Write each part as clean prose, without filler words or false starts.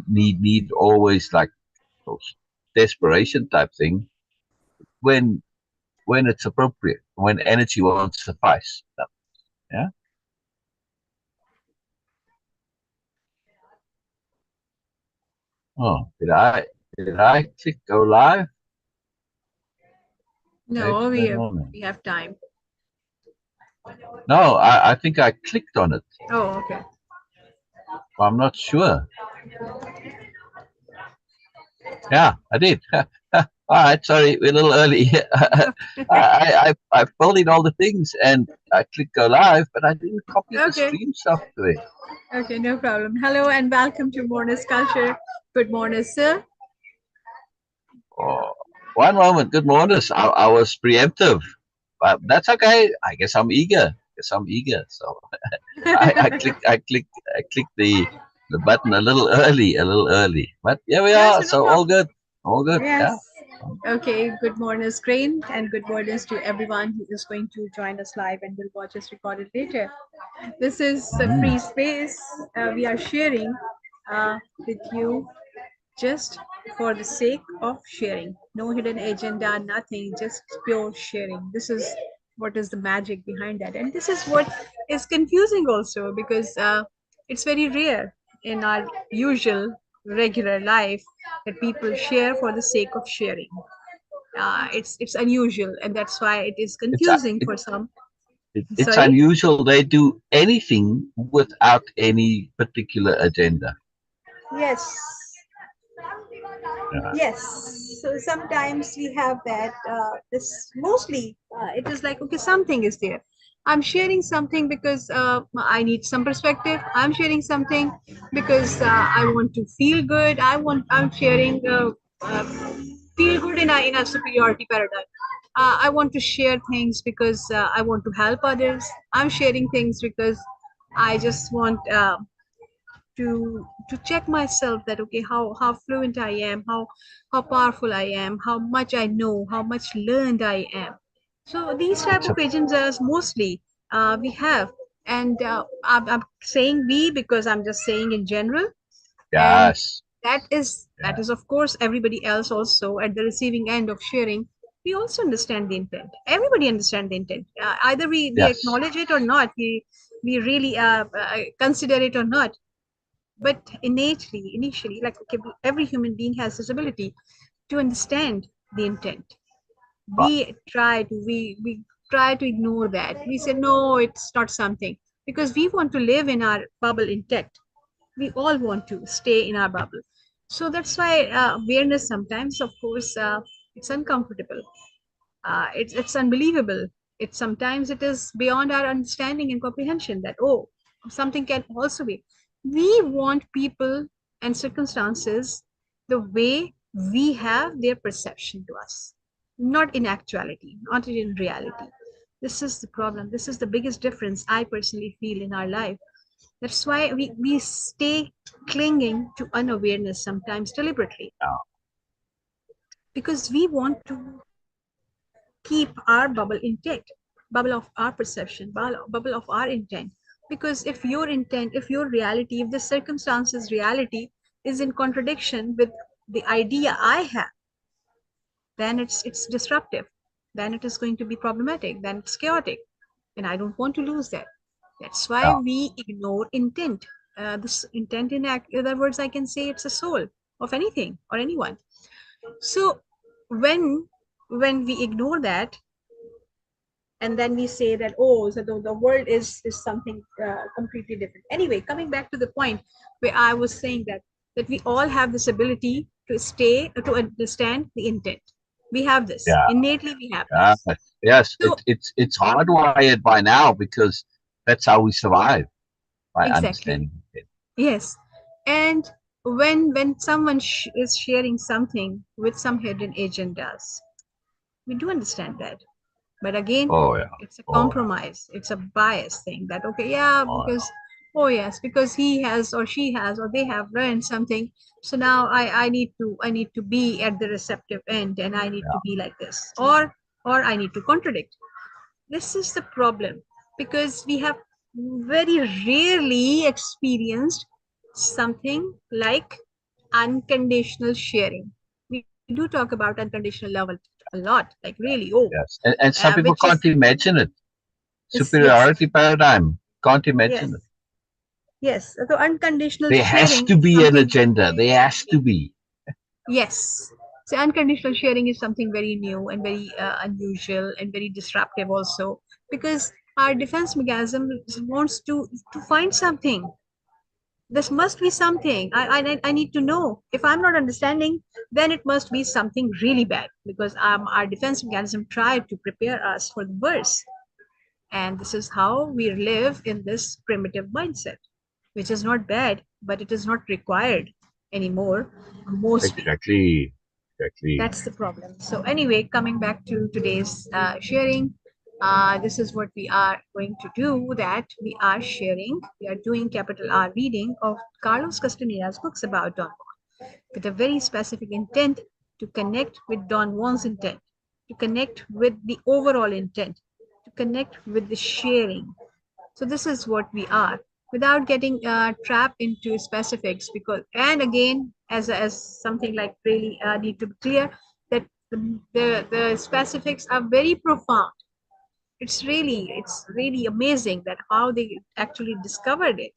need always like those desperation type thing when it's appropriate, when energy won't suffice. Yeah. Oh, did I click go live? No, we have time. No, I think I clicked on it. Oh, okay. I'm not sure. Yeah, I did. All right, sorry, we're a little early. I filled in all the things and I clicked go live, but I didn't copy the Okay. stream software. Okay, no problem. Hello and welcome to Moreness-Culture. Good morning, sir. Oh, one moment, good morning. I was preemptive, but that's okay. I guess I'm eager. So I clicked the button a little early. But here we Yes, are. no So all problem. good, all good. Yes. Yeah. Okay, good morning, screen, and good mornings to everyone who is going to join us live and will watch us recorded later. This is a Mm. free space we are sharing with you just for the sake of sharing. No hidden agenda, nothing, just pure sharing. This is what is the magic behind that. And this is what is confusing also because it's very rare in our usual regular life that people share for the sake of sharing. It's unusual, and that's why it is It's confusing for some. it's Sorry. unusual. They do anything without any particular agenda. Yes. Yeah. Yes, so sometimes we have that. This mostly it is like okay, something is there. I'm sharing something because I need some perspective. I'm sharing something because I want to feel good. I'm sharing uh, feel good in a superiority paradigm. I want to share things because I want to help others. I'm sharing things because I just want to check myself that okay how fluent I am, how powerful I am, how much I know, how much learned I am. So these type It's of a agendas mostly we have, and I'm saying we because I'm just saying in general, and yes. that is of course everybody else also at the receiving end of sharing. We also understand the intent. Everybody understand the intent. Either we Yes. acknowledge it or not. We really consider it or not, but initially, like okay, every human being has this ability to understand the intent. Right. We try to ignore that. We say no, it's not something, because we want to live in our bubble intact. We all want to stay in our bubble. So that's why awareness sometimes, of course, it's uncomfortable. It's unbelievable. It's sometimes it is beyond our understanding and comprehension that oh, something can also be. We want people and circumstances the way we have their perception to us, not in actuality, not in reality. This is the problem. This is the biggest difference I personally feel in our life. That's why we stay clinging to unawareness sometimes deliberately, Yeah. because we want to keep our bubble intact, bubble of our perception, bubble of our intent. Because if your intent, if your reality, if the circumstances reality is in contradiction with the idea I have, then it's disruptive, then it is going to be problematic, then it's chaotic, and I don't want to lose that. That's why Yeah. we ignore intent. This intent, in other words, I can say it's a soul of anything or anyone. So when when we ignore that, and then we say that oh, so the world is something completely different. Anyway, coming back to the point where I was saying that we all have this ability to understand the intent. We have this Yeah. innately, we have this. Yes. So It's hardwired by now because that's how we survive, by exactly, understanding it. yes. And when someone is sharing something with some hidden agendas, we do understand that. But again, Oh yeah. it's a Oh yeah. compromise, it's a bias thing that okay, yeah, Oh because oh yes, because he has or she has or they have learned something, so now I need to be at the receptive end, and I need yeah. to be like this, or I need to contradict. This is the problem, because we have very rarely experienced something like unconditional sharing. We do talk about unconditional love a lot, like really, oh, Yes. And some people which is, can't imagine it. yes, Superiority paradigm. Can't imagine it. yes, yes. So unconditional There has sharing to is be an something, agenda. There has to be. yes. So unconditional sharing is something very new and very unusual and very disruptive also, because our defense mechanism wants to find something. This must be something. I need to know. If I'm not understanding, then it must be something really bad, because our defense mechanism tried to prepare us for the worst. And this is how we live in this primitive mindset, which is not bad, but it is not required anymore, mostly. Exactly. Exactly. That's the problem. So anyway, coming back to today's sharing, this is what we are going to do, that we are sharing, we are doing capital R reading of Carlos Castaneda's books about Don Juan, with a very specific intent to connect with Don Juan's intent, to connect with the overall intent, to connect with the sharing. So this is what we are, without getting trapped into specifics. Because, and again, as something like really need to be clear, that the specifics are very profound. It's really amazing that how they actually discovered it,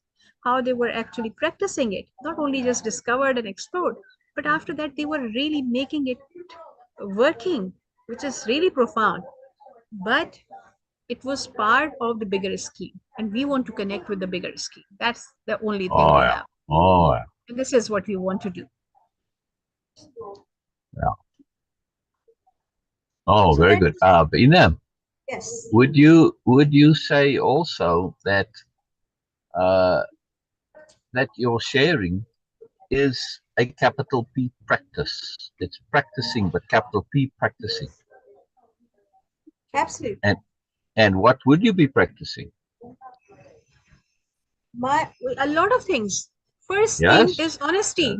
how they were actually practicing it. Not only just discovered and explored, but after that they were really making it working, which is really profound. But it was part of the bigger scheme, and we want to connect with the bigger scheme. That's the only thing Oh we yeah. have, Oh yeah. and this is what we want to do. Yeah. Oh, So very that good. is, Beena, yes, would you say also that uh, that your sharing is a capital P practice? It's practicing, but capital P practicing. absolutely. And what would you be practicing? A lot of things. First thing Yes. is honesty, Yes.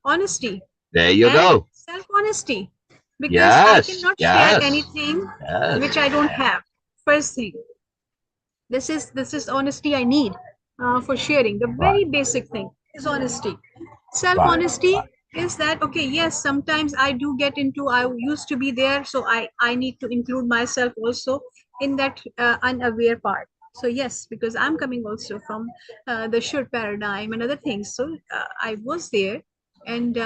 honesty, There you and go. self honesty, because I Yes. cannot share Yes. anything which Yes. I don't have. First thing, this is honesty I need for sharing. The Right. very basic thing is honesty. Self Right. honesty Right. is that, okay, yes, sometimes I do get into, I used to be there, so I need to include myself also in that unaware part. So yes, because I'm coming also from the should paradigm and other things, so I was there, and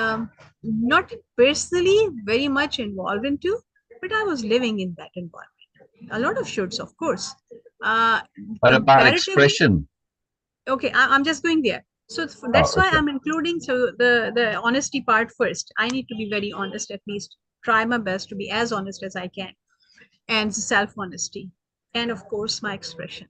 not personally very much involved into, but I was living in that environment. A lot of shoulds, of course. uh, What about Comparatively, expression? okay, I'm just going there. So Oh, that's why okay. I'm including, so the honesty part first. I need to be very honest, at least try my best to be as honest as I can, and self honesty, and of course my expression.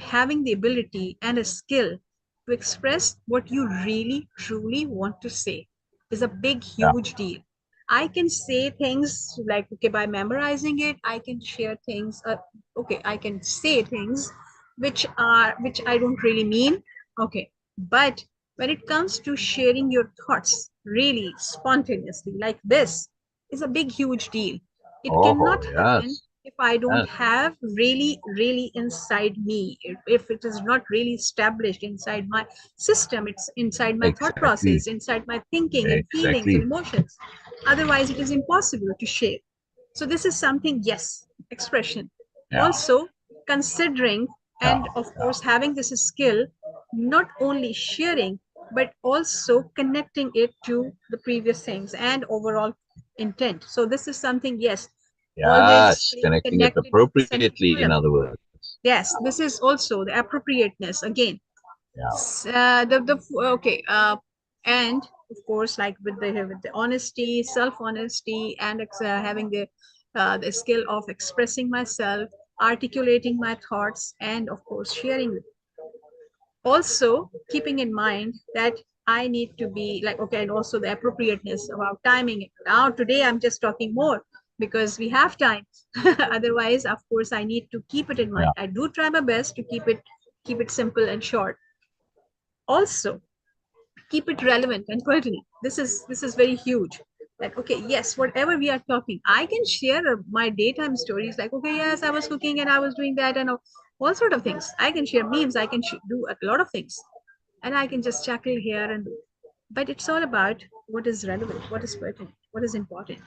Having the ability and a skill to express what you really truly want to say is a big, Yeah. huge deal. I can say things like, okay, by memorizing it, I can share things. Okay, I can say things which I don't really mean. Okay, but when it comes to sharing your thoughts really spontaneously, like this, is a big, huge deal. It Oh, cannot happen yes. if I don't Yes. have really, really inside me, if it is not really established inside my system, it's inside my thought Exactly. process, inside my thinking and feelings and Exactly. emotions. Otherwise, it is impossible to share. So, this is something, yes, expression. Yeah. Also, considering Yeah. and of Yeah. course having this skill, not only sharing, but also connecting it to the previous things and overall intent. So, this is something, yes, always Yes. staying Connecting it connected to the center appropriately, in column. other words. Yes, this is also the appropriateness again. Yeah. The okay, and of course, like with the honesty, self honesty, and having the skill of expressing myself, articulating my thoughts, and of course sharing. Also keeping in mind that I need to be like, okay, and also the appropriateness about timing it. Now today I'm just talking more because we have time. Otherwise, of course, I need to keep it in Yeah. mind. I do try my best to keep it simple and short. Also, keep it relevant and pertinent. This is very huge. That, okay, yes, whatever we are talking, I can share my daytime stories, like, okay, yes, I was cooking and I was doing that, and all sort of things. I can share memes, I can do a lot of things, and I can just chuckle here and But it's all about what is relevant, what is pertinent, what is important,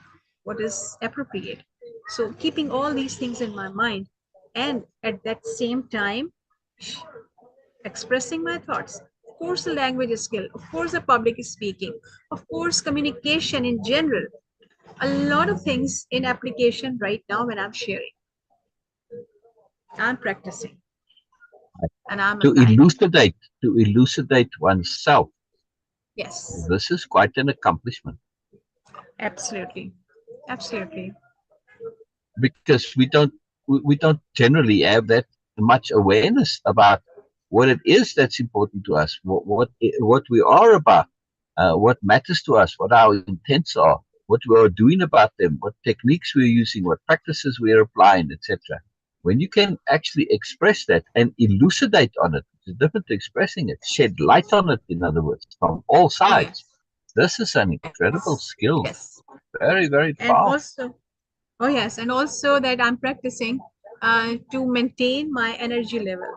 what is appropriate. So keeping all these things in my mind, and at that same time expressing my thoughts. Of course, the language is skill. Of course, the public is speaking. Of course, communication in general. A lot of things in application right now when I'm sharing. I'm practicing and I'm To applying. elucidate oneself. Yes, This is quite an accomplishment absolutely. Absolutely. because we don't generally have that much awareness about what it is that's important to us, what we are about, what matters to us, what our intents are, what we are doing about them, what techniques we're using, what practices we're applying, etc. When you can actually express that and elucidate on it, it's different to expressing it, shed light on it, in other words, from all sides. Yes. This is an incredible skill. Yes. Very, very And powerful. also, oh yes, and also that I'm practicing to maintain my energy level.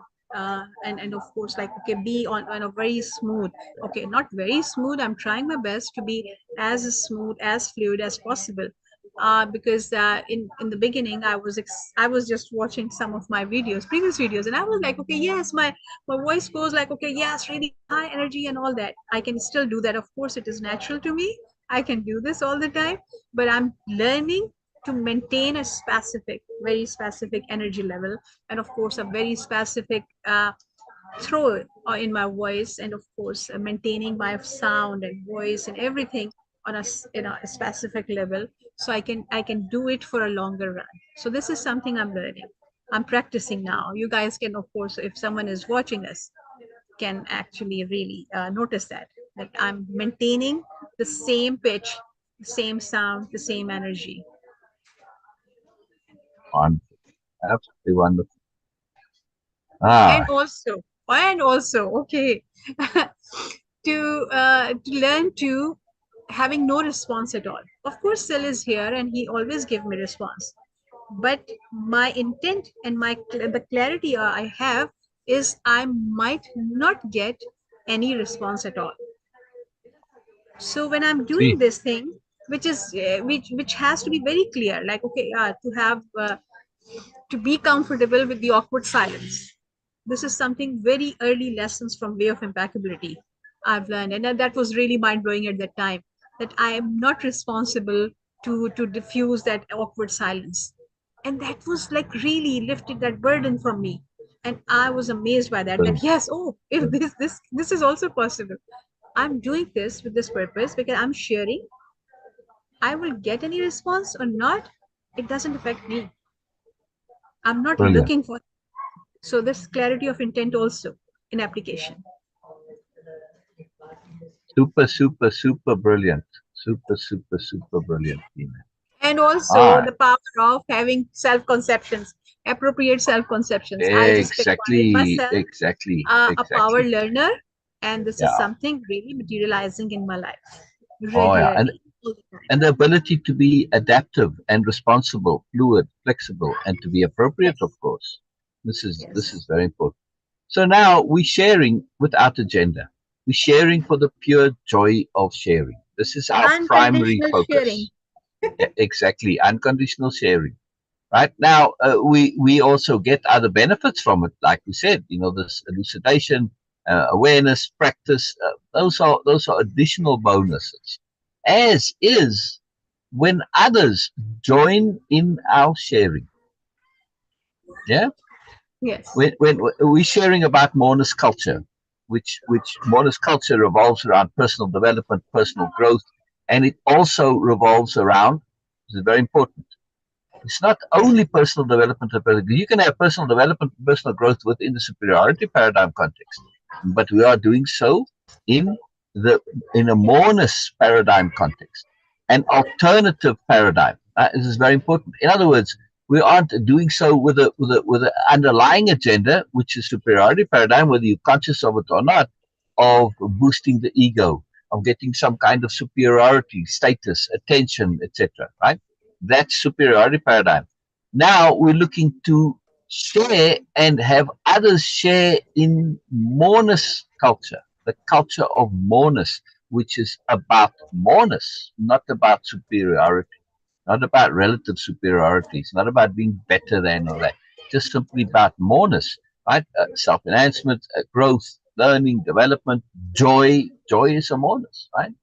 And of course, like, okay, be on a very smooth, okay, not very smooth. I'm trying my best to be as smooth, as fluid as possible. Because in the beginning, I was just watching some of my videos, previous videos, and I was like, okay, yes, my voice goes like, okay, yes, really high energy and all that. I can still do that. Of course, it is natural to me. I can do this all the time, but I'm learning to maintain a specific, very specific energy level, and of course, a very specific throw in my voice, and of course, maintaining my sound and voice and everything on a specific level, so I can do it for a longer run. So this is something I'm learning. I'm practicing now. You guys can, of course, if someone is watching us, can actually really notice that I'm maintaining the same pitch, the same sound, the same energy. Wonderful. Absolutely wonderful. and Ah, also and also okay, to learn to having no response at all. Of course, Syl is here and he always give me response, but my intent and the clarity I have is I might not get any response at all. So when I'm doing see, this thing, which is which has to be very clear, like, okay, to have to be comfortable with the awkward silence. This is something very early lessons from Way-Of-Impeccability I've learned, and that was really mind blowing at that time. That I am not responsible to diffuse that awkward silence, and that was like really lifted that burden from me. And I was amazed by that. That brilliant, yes, oh, if brilliant. this is also possible. I'm doing this with this purpose because I'm sharing. I will get any response or not. It doesn't affect me. I'm not Brilliant. looking for. So there's clarity of intent also in application. Super, super, super brilliant. Super, super, super brilliant, Beena. And also Ah, the power of having self-conceptions, appropriate self-conceptions. I just find exactly, myself exactly, a power exactly. learner, and this is Yeah. something really materializing in my life Oh, yeah. regularly, all the time. And the ability to be adaptive and responsible, fluid, flexible, and to be appropriate, of Yes, course. This yes. is very important. So now we're sharing without agenda. We're sharing for the pure joy of sharing. This is our primary Unconditional sharing. focus. Yeah, exactly, unconditional sharing. Right now, we also get other benefits from it, like we said. This elucidation, awareness, practice. Those are additional bonuses. As is when others join in our sharing. Yeah, Yes, when we're sharing about Moreness-Culture, which Moreness-Culture revolves around personal development, personal growth, and it also revolves around. This is very important. It's not only personal development. You can have personal development and personal growth within the superiority paradigm context, but we are doing so in the in a Moreness paradigm context, an alternative paradigm. This is very important. In other words, we aren't doing so with an underlying agenda, which is superiority paradigm, whether you're conscious of it or not, of boosting the ego, of getting some kind of superiority, status, attention, etc. Right? That's superiority paradigm. Now we're looking to share and have others share in Moreness culture, the culture of Moreness, which is about moreness, not about superiority, not about relative superiority. It's not about being better than or that. Just simply about moreness, right? Self-enhancement, growth, learning, development, joy. Joy is a moreness, right?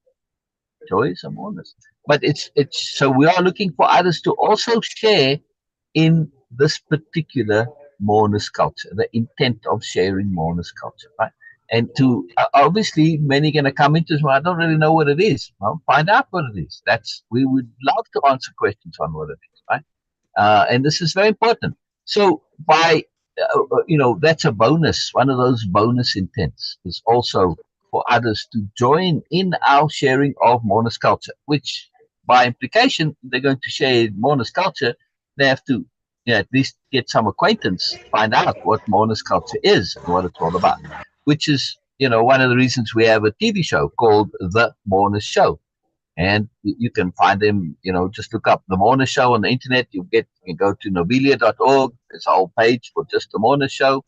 Joy is a moreness. But it's so we are looking for others to also share in this particular moreness culture, the intent of sharing moreness culture, right? And to obviously many going to come into this, well, I don't really know what it is. Well, find out what it is. That's we would love to answer questions on what it is, right? And this is very important. So by that's a bonus. One of those bonus intents is also for others to join in our sharing of moreness culture, which by implication they're going to share moreness culture. They have to at least get some acquaintance, find out what moreness culture is and what it's all about, which is one of the reasons we have a TV show called The Moreness Show. And you can find them, just look up The Moreness Show on the internet. You can go to Nobelia.org. There's a whole page for just The Moreness Show.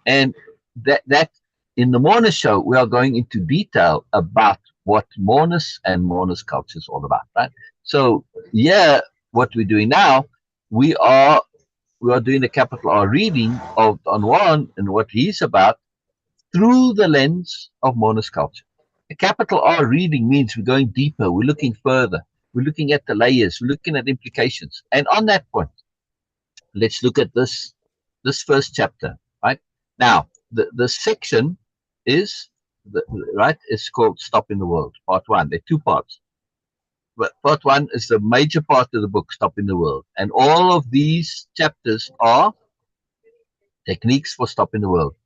And that in The Moreness Show, we are going into detail about what moreness and moreness culture is all about, right? So, what we're doing now, we are doing a capital R reading of Don Juan and what he's about through the lens of moreness culture. A capital R reading means we're going deeper, we're looking further, we're looking at the layers, we're looking at implications. And on that point, let's look at this first chapter, right? Now, the section is, it's called Stop in the World, part 1. There are 2 parts. But part 1 is the major part of the book, Stop in the World. And all of these chapters are techniques for stopping the world.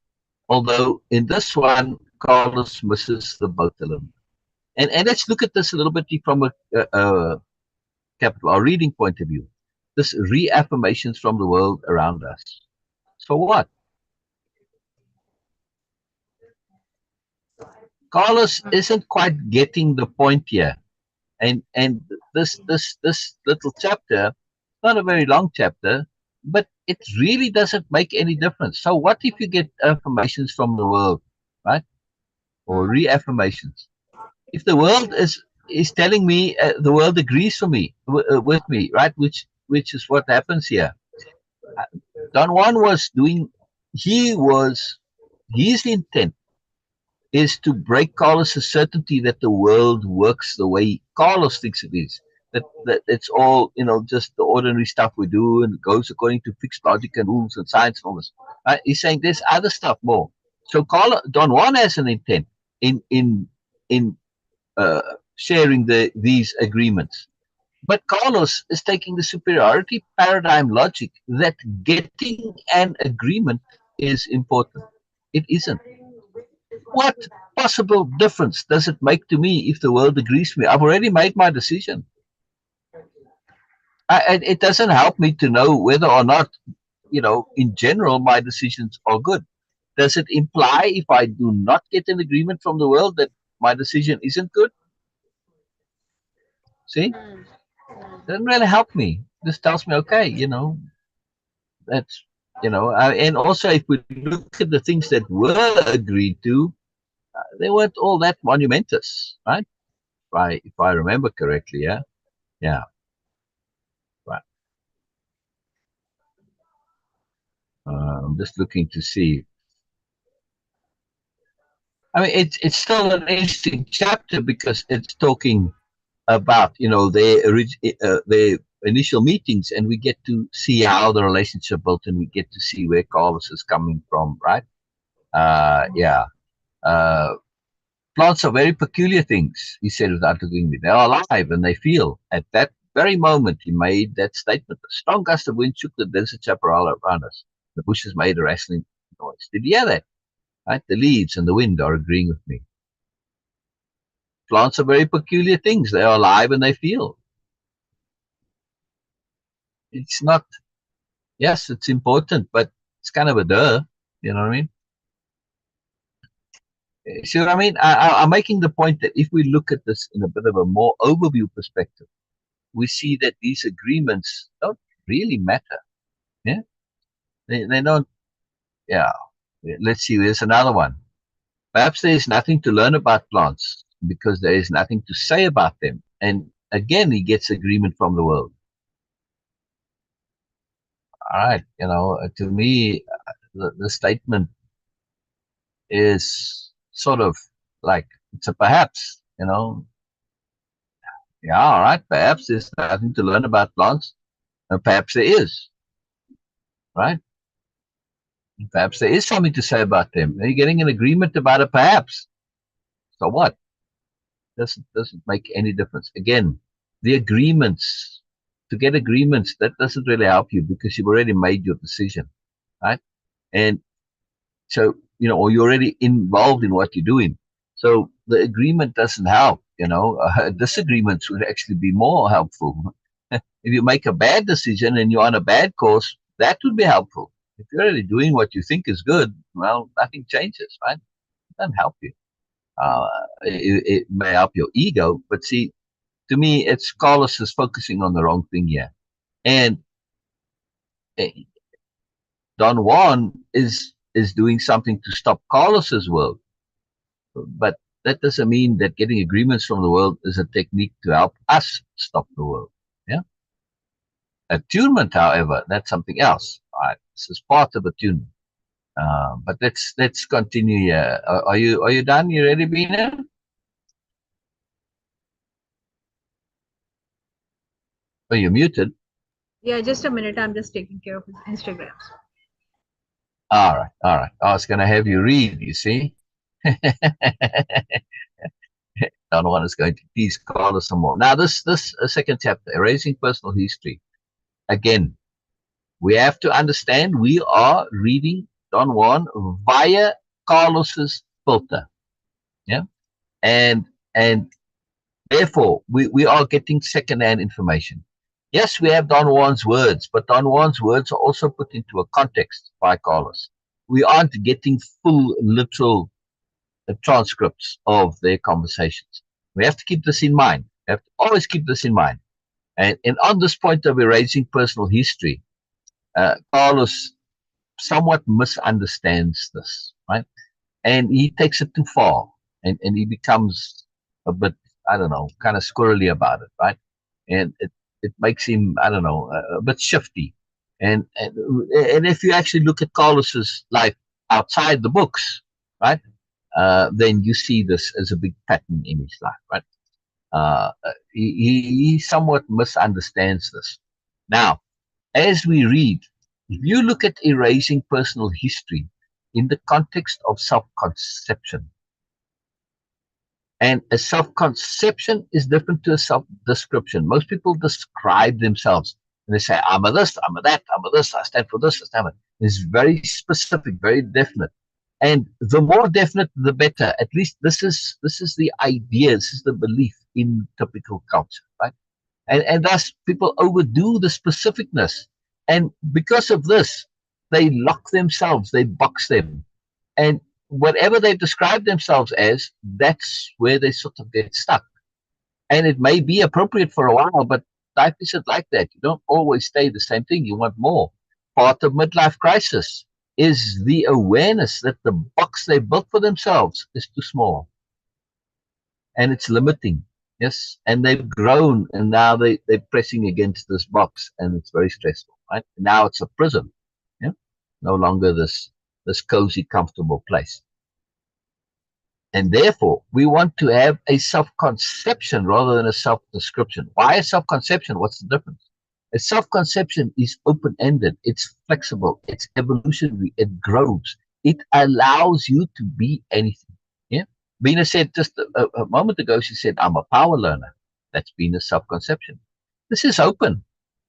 Although in this one, Carlos misses the boat a little. And let's look at this a little bit from a capital R reading point of view. This reaffirmations from the world around us. So what? Carlos isn't quite getting the point here. And this little chapter, not a very long chapter, but it really doesn't make any difference. So what if you get affirmations from the world, right? Or reaffirmations? If the world is telling me the world agrees with me, right? Which is what happens here. Don Juan was doing. His intent is to break Carlos's certainty that the world works the way Carlos thinks it is. That it's all just the ordinary stuff we do and it goes according to fixed logic and rules and science and all this. He's saying there's other stuff more. So Don Juan has an intent in sharing these agreements. But Carlos is taking the superiority paradigm logic that getting an agreement is important. It isn't. What possible difference does it make to me if the world agrees with me? I've already made my decision. It doesn't help me to know whether or not, in general, my decisions are good. Does it imply if I do not get an agreement from the world that my decision isn't good? See? It doesn't really help me. This tells me, okay, that's, and also if we look at the things that were agreed to, they weren't all that monumentous, right? If I remember correctly, yeah, right. I'm just looking to see. I mean, it's still an interesting chapter because it's talking about their initial meetings, and we get to see how the relationship built, and we get to see where Carlos is coming from, right? Plants are very peculiar things, he said without looking at me. They are alive and they feel. At that very moment he made that statement, a strong gust of wind shook the desert chaparral around us. The bushes made a rustling noise. Did you hear that? Right? The leaves and the wind are agreeing with me. Plants are very peculiar things. They are alive and they feel. It's not, yes, it's important, but it's kind of a duh. You know what I mean? See what I mean? I'm making the point that if we look at this in a bit of a more overview perspective, we see that these agreements don't really matter. Yeah, they don't. Yeah. Let's see. There's another one. Perhaps there's nothing to learn about plants. because there is nothing to say about them. And again, he gets agreement from the world. All right, to me, the statement is sort of like, it's a perhaps, yeah, all right, perhaps there's nothing to learn about plants, and perhaps there is, right? Perhaps there is something to say about them. Are you getting an agreement about it? Perhaps. So what? Doesn't make any difference. Again, the agreements, to get agreements, that doesn't really help you because you've already made your decision, right? And so, or you're already involved in what you're doing. So the agreement doesn't help, disagreements would actually be more helpful. If you make a bad decision and you're on a bad course, that would be helpful. If you're already doing what you think is good, well, nothing changes, right? It doesn't help you. It may help your ego, but see, to me, it's Carlos is focusing on the wrong thing here. And Don Juan is doing something to stop Carlos's world. But that doesn't mean that getting agreements from the world is a technique to help us stop the world. Yeah. Attunement, however, that's something else. All right. This is part of attunement. But let's continue here. Are you done? You ready, Beena? Oh, you're muted. Yeah, just a minute. I'm just taking care of Instagrams. All right, all right. I was going to have you read, you see. Don Juan is going to tease Carlos some more. Now, this second chapter, Erasing Personal History. Again, we have to understand we are reading Don Juan via Carlos's filter. Yeah. And therefore, we are getting second-hand information. Yes, we have Don Juan's words, but Don Juan's words are also put into a context by Carlos. We aren't getting full, literal transcripts of their conversations. We have to keep this in mind. We have to always keep this in mind. And on this point of erasing personal history, Carlos somewhat misunderstands this, right? And he takes it too far, and he becomes a bit, I don't know, kind of squirrely about it, right? And it makes him, I don't know, a bit shifty. And if you actually look at Carlos's life outside the books, right, then you see this as a big pattern in his life, right? He somewhat misunderstands this. Now, as we read, if you look at erasing personal history in the context of self-conception, and a self-conception is different to a self-description. Most people describe themselves and they say, I'm a this, I'm a that, I'm a this, I stand for this, I stand for that. It's very specific, very definite. And the more definite, the better. At least this is the idea, this is the belief in typical culture, right? And thus people overdo the specificness. And because of this, they lock themselves, they box them. And whatever they describe themselves as, that's where they sort of get stuck. And it may be appropriate for a while, but life isn't like that. You don't always stay the same thing. You want more. Part of midlife crisis is the awareness that the box they built for themselves is too small. And it's limiting. Yes. And they've grown, and now they're pressing against this box, and it's very stressful, right? Now it's a prison. Yeah. No longer this cozy, comfortable place. And therefore, we want to have a self-conception rather than a self-description. Why a self-conception? What's the difference? A self-conception is open-ended. It's flexible. It's evolutionary. It grows. It allows you to be anything. Yeah. Beena said just a moment ago, she said, I'm a power learner. That's Beena's self-conception. This is open.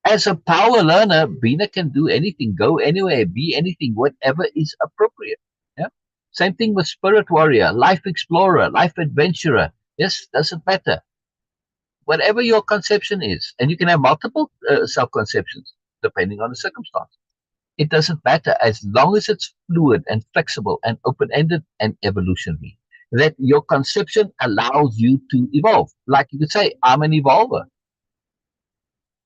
As a power learner, Beena can do anything, go anywhere, be anything, whatever is appropriate. Yeah. Same thing with spirit warrior, life explorer, life adventurer. Yes, doesn't matter. Whatever your conception is, and you can have multiple self-conceptions depending on the circumstance. It doesn't matter as long as it's fluid and flexible and open-ended and evolutionary. That your conception allows you to evolve. Like you could say, I'm an evolver.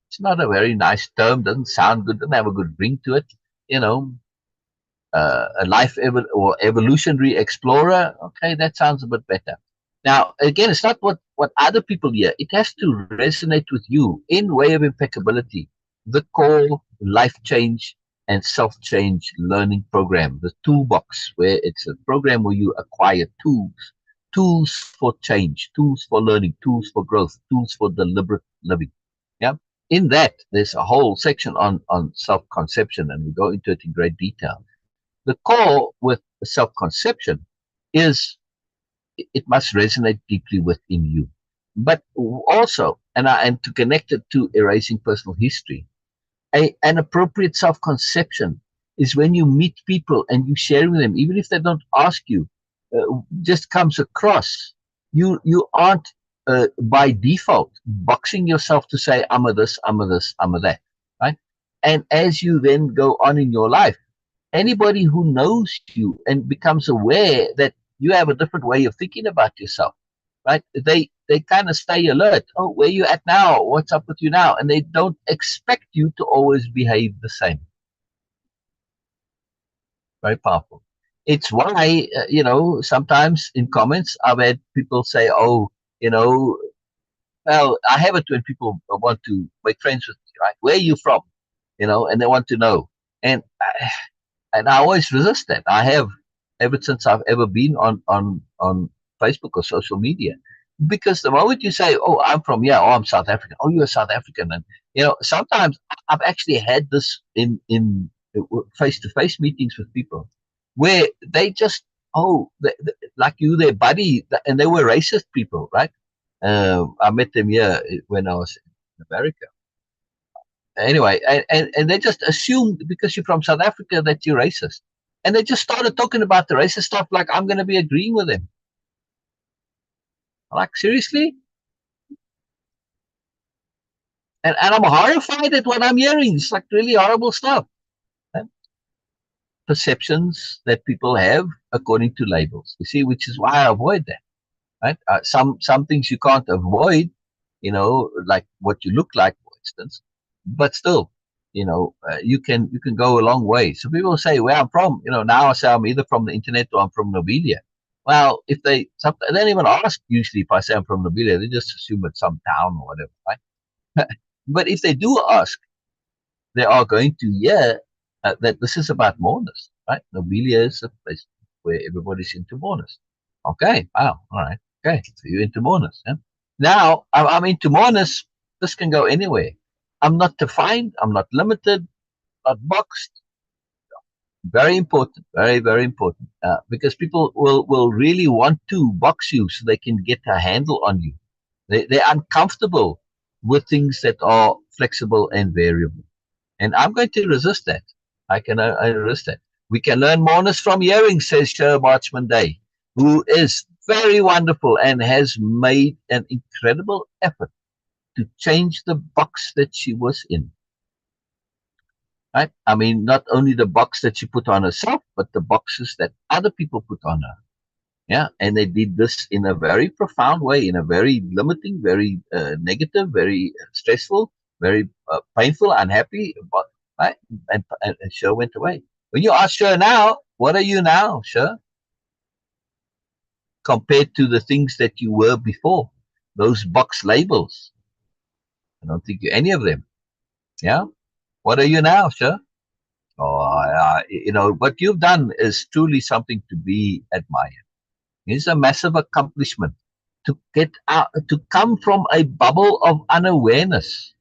It's not a very nice term, doesn't sound good, doesn't have a good ring to it. A life or evolutionary explorer, okay, that sounds a bit better. Now, again, it's not what other people hear. It has to resonate with you in Way of Impeccability, the core life change and self-change learning program, the toolbox, where it's a program where you acquire tools for change, tools for learning, tools for growth, tools for deliberate living. Yeah. In that, there's a whole section on self-conception, and we go into it in great detail. The core with self-conception is it must resonate deeply within you. But also, and to connect it to erasing personal history, an appropriate self-conception is when you meet people and you share with them, even if they don't ask you, just comes across. You aren't by default boxing yourself to say I'm a this, I'm a this, I'm a that, right? And as you then go on in your life, anybody who knows you and becomes aware that you have a different way of thinking about yourself, right? They kind of stay alert. Oh, where you at now? What's up with you now? And they don't expect you to always behave the same. Very powerful. It's why, sometimes in comments I've had people say, oh, you know, well, I have it when people want to make friends with me, right? Where are you from? And they want to know. And I always resist that. I have ever since I've ever been on Facebook or social media, because the moment you say, "Oh, I'm from here," "Oh, I'm South African," "Oh, you're South African," and sometimes I've actually had this in face-to-face meetings with people where they just like you, their buddy, and they were racist people, right? I met them here when I was in America. Anyway, and they just assumed because you're from South Africa that you're racist. And they just started talking about the racist stuff like I'm going to be agreeing with them. Like, seriously? And I'm horrified at what I'm hearing. It's like really horrible stuff. Perceptions that people have according to labels, you see, which is why I avoid that. Right? Some things you can't avoid, like what you look like, for instance, but still, you can go a long way. So people say where I'm from, now I say I'm either from the internet or I'm from Nobelia. Well, if they don't even ask usually if I say I'm from Nobelia, they just assume it's some town or whatever, right? But if they do ask, they are going to hear that this is about mourners, right? Nobelia is a place where everybody's into mourners. Okay, wow, all right. Okay, so you're into mourners. Yeah? Now, I'm into mourners. This can go anywhere. I'm not defined. I'm not limited. Not boxed. Very important. Very, very important. Because people will really want to box you so they can get a handle on you. They're uncomfortable with things that are flexible and variable. And I'm going to resist that. I resist that. We can learn mourners from hearing, says Sher Marchman Day, who is very wonderful and has made an incredible effort to change the box that she was in. Right? I mean, not only the box that she put on herself, but the boxes that other people put on her. Yeah, and they did this in a very profound way, in a very limiting, very negative, very stressful, very painful, unhappy. But, right? And Sher went away. When you ask Sher now, what are you now, Sher? Compared to the things that you were before, those box labels. I don't think you're any of them. Yeah. What are you now, Sher? Oh, what you've done is truly something to be admired. It's a massive accomplishment to get out, to come from a bubble of unawareness,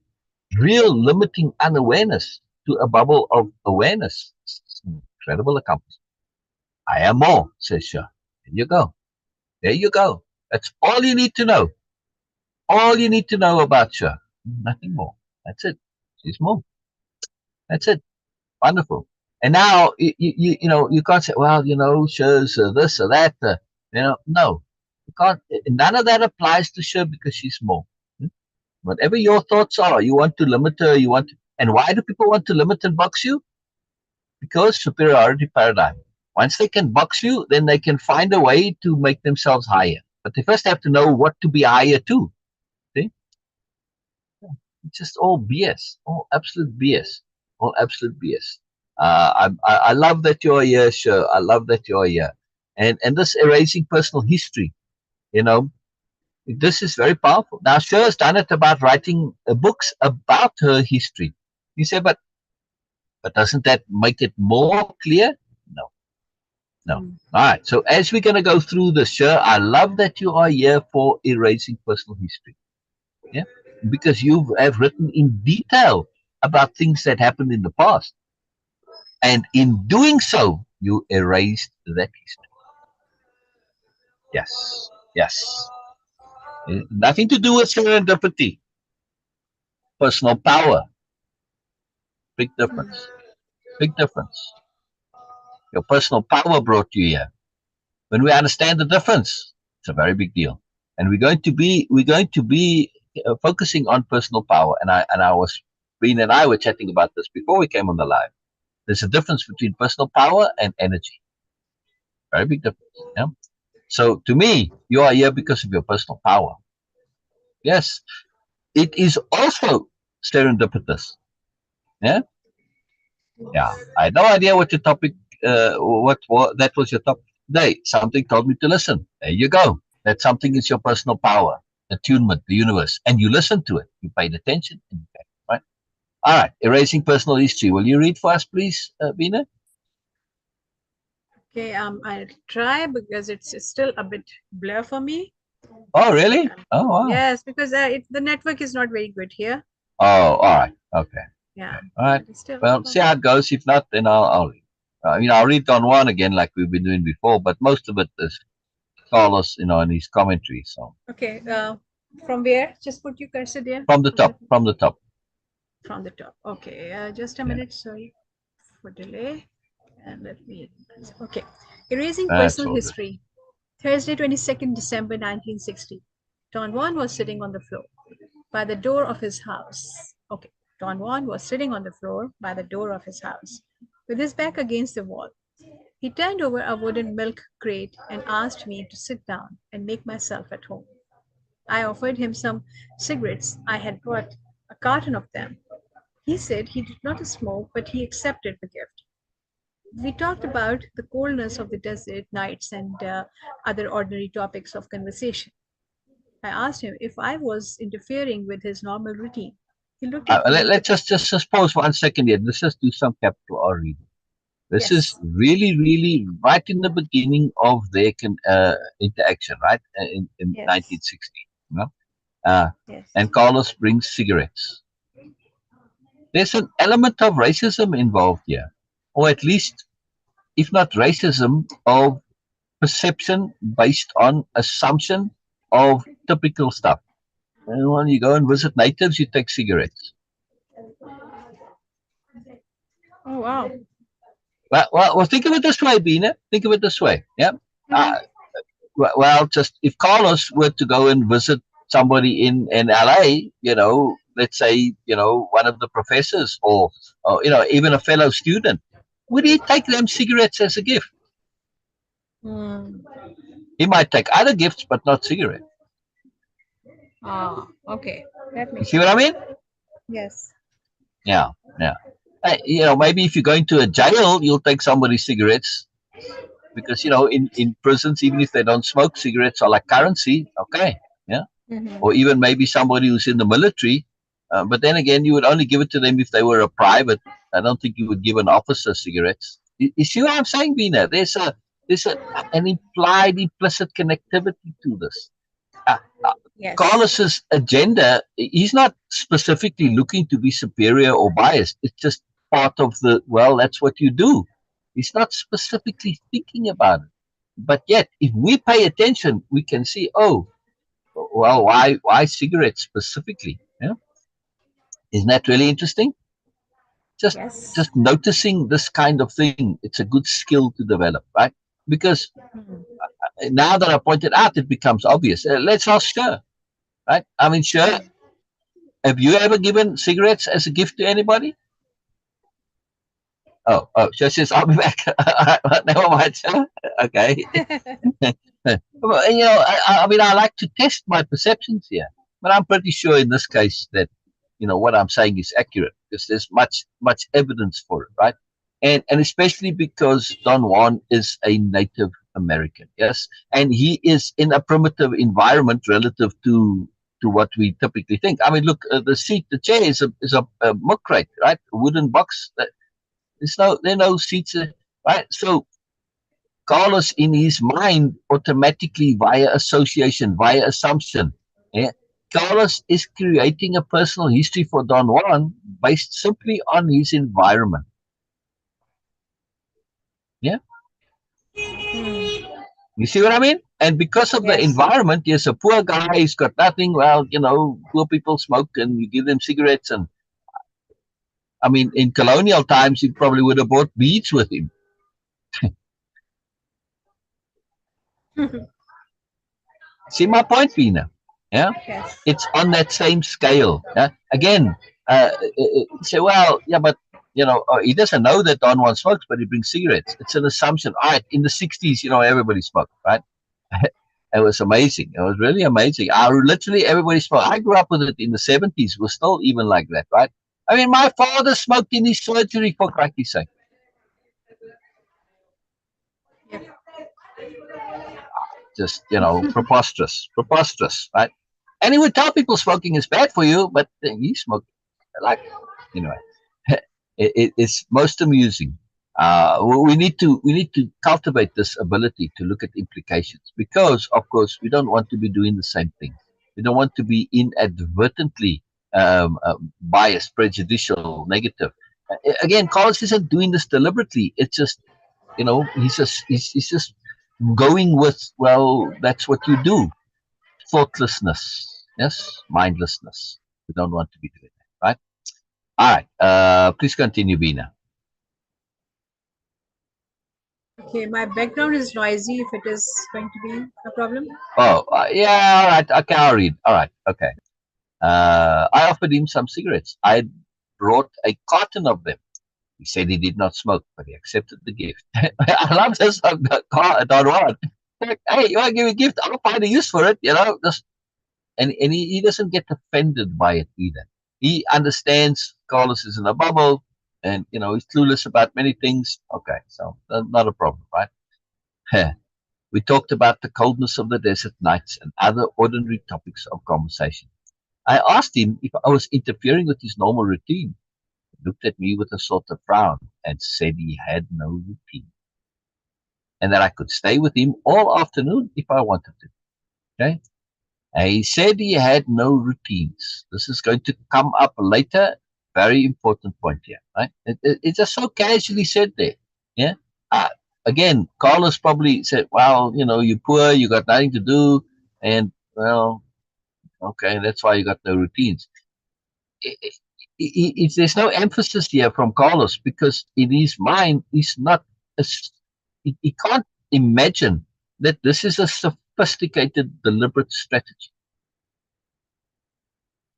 real limiting unawareness, to a bubble of awareness. It's an incredible accomplishment. I am more, says Shah. There you go. There you go. That's all you need to know. All you need to know about Shah. Nothing more. That's it. She's more. That's it. Wonderful. And now you can't say, well, Shah's this or that. No, you can't. None of that applies to Shah because she's more. Whatever your thoughts are, you want to limit her. And why do people want to limit and box you? Because superiority paradigm. Once they can box you, then they can find a way to make themselves higher. But they first have to know what to be higher to. See? It's just all BS, all absolute BS, all absolute BS. I love that you're here, sure. I love that you're here. And this erasing personal history, You know, this is very powerful. Now, Syl has done it about writing books about her history. You say, but doesn't that make it more clear? No, no. Mm. All right. So as we're going to go through this, Syl, I love that you are here for erasing personal history. Yeah, because you have written in detail about things that happened in the past, and in doing so, you erased that history. Yes, yes. Nothing to do with serendipity, personal power. Big difference. Big difference. Your personal power brought you here. When we understand the difference, it's a very big deal. And we're going to be focusing on personal power. And Beena and I were chatting about this before we came on the live. There's a difference between personal power and energy. Very big difference. Yeah. So to me, you are here because of your personal power. Yes. It is also serendipitous. Yeah. Yeah. I had no idea what your topic. What that was your topic today. Something told me to listen. There you go. That something is your personal power, attunement, the universe, and you listened to it. You paid attention. And you came, right. All right. Erasing personal history. Will you read for us, please, Beena? Okay, I'll try because it's still a bit blur for me. Oh, really? Oh, wow. Yes, because the network is not very good here. Oh, all right. Okay. Yeah. All right. It's still Well, see how it goes. If not, then I'll read. I'll read Don Juan again like we've been doing before, but most of it is Carlos, in his commentary. So okay. From where? Just put your cursor there. from the top, from the top. From the top. Okay. Just a Yeah, minute. Sorry for delay. And let me. Okay. Erasing that's personal all good. history. Thursday, 22nd December 1960. Don Juan was sitting on the floor by the door of his house. Okay. Don Juan was sitting on the floor by the door of his house with his back against the wall. He turned over a wooden milk crate and asked me to sit down and make myself at home. I offered him some cigarettes. I had brought a carton of them. He said he did not smoke, but he accepted the gift. We talked about the coldness of the desert nights and other ordinary topics of conversation. I asked him if I was interfering with his normal routine. He looked at me with, Let's just pause 1 second here. Let's just do some capital R reading. This is yes, really, really right in the beginning of their interaction, right? In yes, 1960. You know? uh, yes. and Carlos brings cigarettes. There's an element of racism involved here, or at least, if not racism, of perception based on assumption of typical stuff. And when you go and visit natives, you take cigarettes. Oh, wow. Well, think of it this way, Beena. Think of it this way. Yeah. Mhm. Well, just if Carlos were to go and visit somebody in LA, let's say, one of the professors or even a fellow student, would he take them cigarettes as a gift? Hmm. He might take other gifts, but not cigarettes. Ah, okay. That You makes see what I sense. mean? Yes. Yeah, yeah. Maybe if you go into a jail, you'll take somebody's cigarettes because in prisons, even if they don't smoke, cigarettes are like currency. Okay, yeah. Hmm. Or even maybe somebody who's in the military. But then again, you would only give it to them if they were a private. I don't think you would give an officer cigarettes. You see what I'm saying, Beena? An implied, implicit connectivity to this. Uh, uh, Yes. Carlos's agenda, he's not specifically looking to be superior or biased. It's just part of that's what you do. He's not specifically thinking about it. But yet, if we pay attention, we can see, oh, well, why cigarettes specifically? Yeah, isn't that really interesting? Just Yes. just noticing this kind of thing, it's a good skill to develop, right? Because Mhm. now that I pointed out, it becomes obvious. Let's ask Syl, right? I mean, Syl, Mhm. have you ever given cigarettes as a gift to anybody? Oh, Syl says I'll be back. Never mind, Syl. Okay. Well, I like to test my perceptions here, but I'm pretty sure in this case that what I'm saying is accurate because there's much evidence for it, right? And especially because Don Juan is a native American. Yes, and he is in a primitive environment relative to what we typically think. I mean, look, the chair is a milk crate, right? A wooden box. There are no seats, right? So Carlos, in his mind, automatically via association, via assumption, yeah, Carlos is creating a personal history for Don Juan based simply on his environment. Yeah. You see what I mean? And because of the Yes. environment, yes, a poor guy, he's got nothing. Well, poor people smoke and you give them cigarettes. And I mean, in colonial times, he probably would have brought beads with him. See my point, Beena? Yeah, Yes. it's on that same scale. Yeah? Again, say, well, yeah, but he doesn't know that Don Juan smokes, but he brings cigarettes. It's an assumption. All right, in the '60s, everybody smoked, right? It was amazing. It was really amazing. Literally everybody smoked. I grew up with it in the '70s. We're still even like that, right? I mean, my father smoked in his surgery, for cracky's sake. Yep. Just, preposterous, right? And he would tell people smoking is bad for you, but he smoked. Like, anyway, it's most amusing. We need to cultivate this ability to look at implications because, of course, we don't want to be doing the same thing. We don't want to be inadvertently biased, prejudicial, negative. Again, Carlos isn't doing this deliberately. It's just, he's just going with, well, that's what you do. Thoughtlessness, yes, mindlessness. We don't want to be doing that, right? All right. Please continue, Beena. Okay, my background is noisy if it is going to be a problem. Oh, yeah, all right. Okay, I'll read. All right, okay. I offered him some cigarettes. I brought a carton of them. He said he did not smoke, but he accepted the gift. I love this Don Juan. Like, hey, you want to give me a gift? I'll find a use for it, Just, and he doesn't get offended by it either. He understands Carlos is in a bubble, and he's clueless about many things. Okay, so not a problem, right? We talked about the coldness of the desert nights and other ordinary topics of conversation. I asked him if I was interfering with his normal routine. He looked at me with a sort of frown and said he had no routine and that I could stay with him all afternoon if I wanted to. Okay? And he said he had no routines. This is going to come up later. Very important point here, right? It's just so casually said there. Yeah. Again, Carlos probably said, "Well, you're poor, you got nothing to do, and well, okay, that's why you got no routines." There's no emphasis here from Carlos because in his mind, he's not. He can't imagine that this is a sophisticated, deliberate strategy.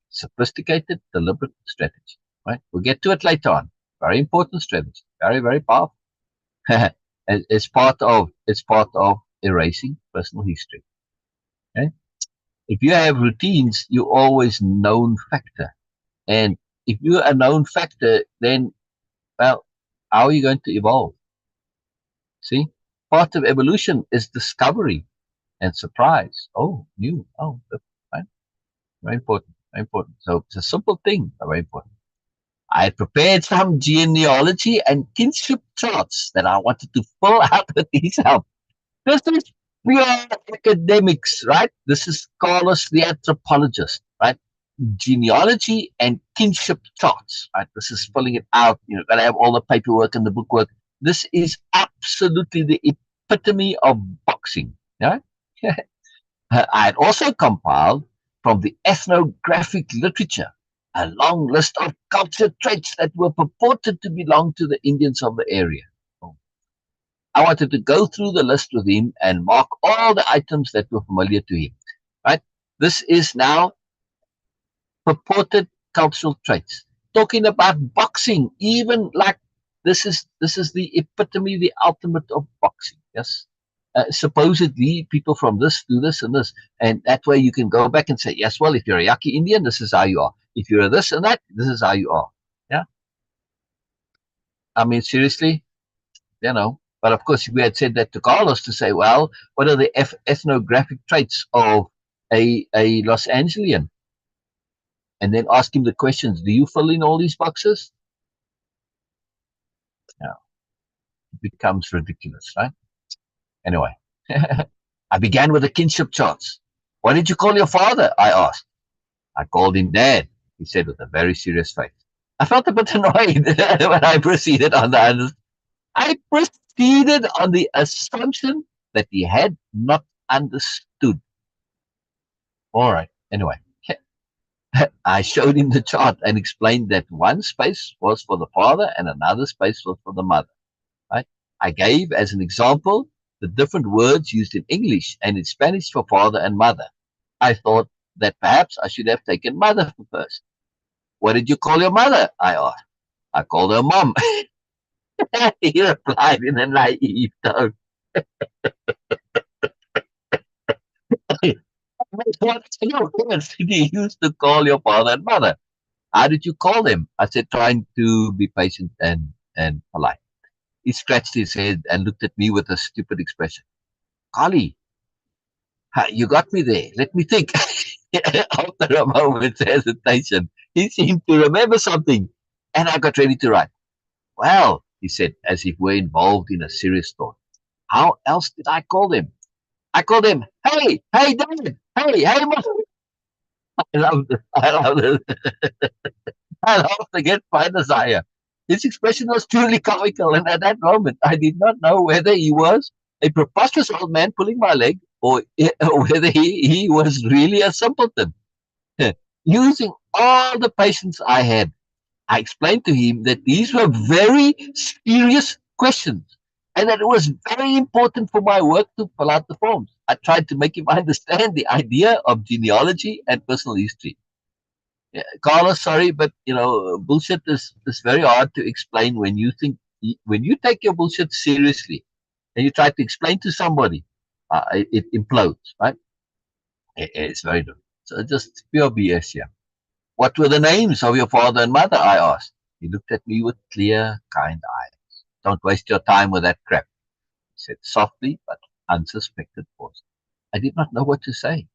Sophisticated, deliberate strategy. Right? We'll get to it later on. Very important strategy. Very, very powerful. it's part of erasing personal history. Okay? If you have routines, you're always known factor. And if you're a known factor, then, well, how are you going to evolve? See? Part of evolution is discovery and surprise. Oh, new. Oh, right. Very important. Very important. So it's a simple thing, but very important. I prepared some genealogy and kinship charts that I wanted to fill out with his help. This is pure academics, right? This is Carlos the anthropologist, right? Genealogy and kinship charts, right? This is filling it out. Gotta have all the paperwork and the bookwork. This is absolutely the epitome of boxing, yeah? I had also compiled from the ethnographic literature a long list of culture traits that were purported to belong to the Indians of the area. I wanted to go through the list with him and mark all the items that were familiar to him. Right? This is now purported cultural traits. Talking about boxing, even like this is the epitome, the ultimate of boxing. Yes. Supposedly people from this do this and this, and that way you can go back and say, yes, well, if you're a Yaqui Indian, this is how you are. If you're this and that, this is how you are. Yeah. I mean, seriously, But of course, we had said that to Carlos to say, well, what are the ethnographic traits of a Los Angelian? And then ask him the questions. Do you fill in all these boxes? No, it becomes ridiculous, right? Anyway, I began with the kinship charts. What did you call your father? I asked. I called him Dad, he said with a very serious face. I felt a bit annoyed when I proceeded on the assumption that he had not understood. All right. Anyway, I showed him the chart and explained that one space was for the father and another space was for the mother. Right? I gave as an example the different words used in English and in Spanish for father and mother. I thought that perhaps I should have taken mother first. What did you call your mother? I asked. I called her mom. He replied in a naive tone. What words did you use to call your father and mother? How did you call them? I said, trying to be patient and polite. He scratched his head and looked at me with a stupid expression. Carly, you got me there. Let me think. After a moment's hesitation, he seemed to remember something, and I got ready to write. Well, he said, as if we're involved in a serious thought. How else did I call them? I called them, hey, Dad, hey, Mom. I love it. I laughed against my desire. His expression was truly comical, and at that moment I did not know whether he was a preposterous old man pulling my leg or whether he was really a simpleton. Using all the patience I had, I explained to him that these were very serious questions and that it was very important for my work to fill out the forms. I tried to make him understand the idea of genealogy and personal history. Yeah, Carlos, sorry, but bullshit is very hard to explain when you take your bullshit seriously and you try to explain to somebody, it implodes, right? It's very different. So just pure BS here. What were the names of your father and mother? I asked. He looked at me with clear, kind eyes. Don't waste your time with that crap, he said softly but unsuspected voice. I did not know what to say.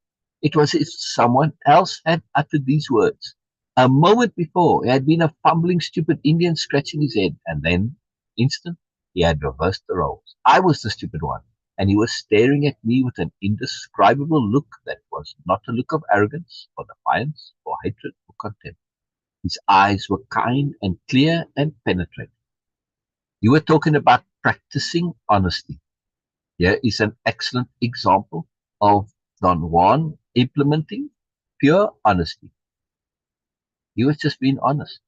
It was as if someone else had uttered these words. A moment before, he had been a fumbling, stupid Indian scratching his head, and then, instant, he had reversed the roles. I was the stupid one, and he was staring at me with an indescribable look that was not a look of arrogance, or defiance, or hatred, or contempt. His eyes were kind and clear and penetrating. You were talking about practicing honesty. Here is an excellent example of Don Juan implementing pure honesty. He was just being honest.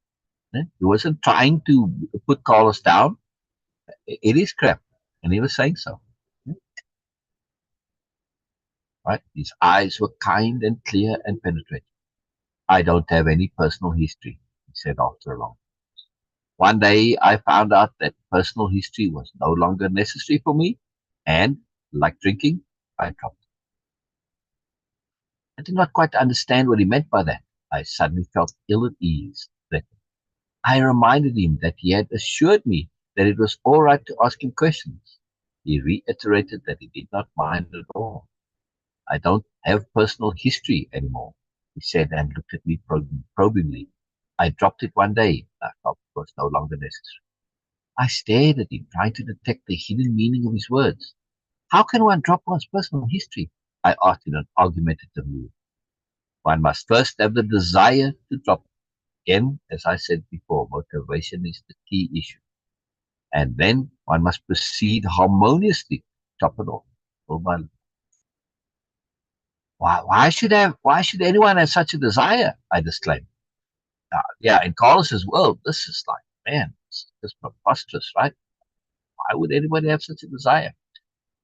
He wasn't trying to put Carlos down. It is crap, and he was saying so. Right? His eyes were kind and clear and penetrating. I don't have any personal history, he said after a long pause. One day I found out that personal history was no longer necessary for me, and, like drinking, I dropped it. I did not quite understand what he meant by that. I suddenly felt ill at ease. I reminded him that he had assured me that it was all right to ask him questions. He reiterated that he did not mind at all. I don't have personal history anymore, he said and looked at me probingly. I dropped it one day. I felt it was no longer necessary. I stared at him, trying to detect the hidden meaning of his words. How can one drop one's personal history? I asked in an argumentative mood. One must first have the desire to drop it. Again, as I said before, motivation is the key issue. And then one must proceed harmoniously, top it off. Why should anyone have such a desire? I disclaimed. Yeah, in Carlos's world, this is like, man, it's preposterous, right? Why would anybody have such a desire?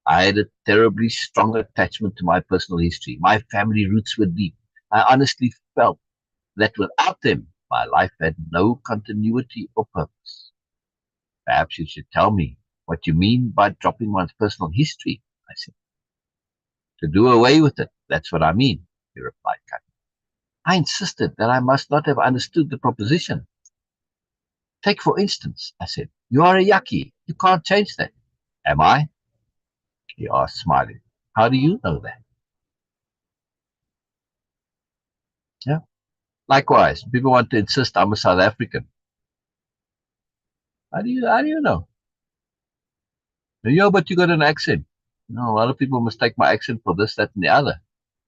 I had a terribly strong attachment to my personal history. My family roots were deep. I honestly felt that without them, my life had no continuity or purpose. Perhaps you should tell me what you mean by dropping one's personal history, I said. To do away with it, that's what I mean, he replied. I insisted that I must not have understood the proposition. Take, for instance, I said, you are a Yaqui. You can't change that. Am I? He asked, smiling. How do you know that? Yeah. Likewise, people want to insist I'm a South African. How do you know? Yeah, but you got an accent. No, a lot of people mistake my accent for this, that, and the other.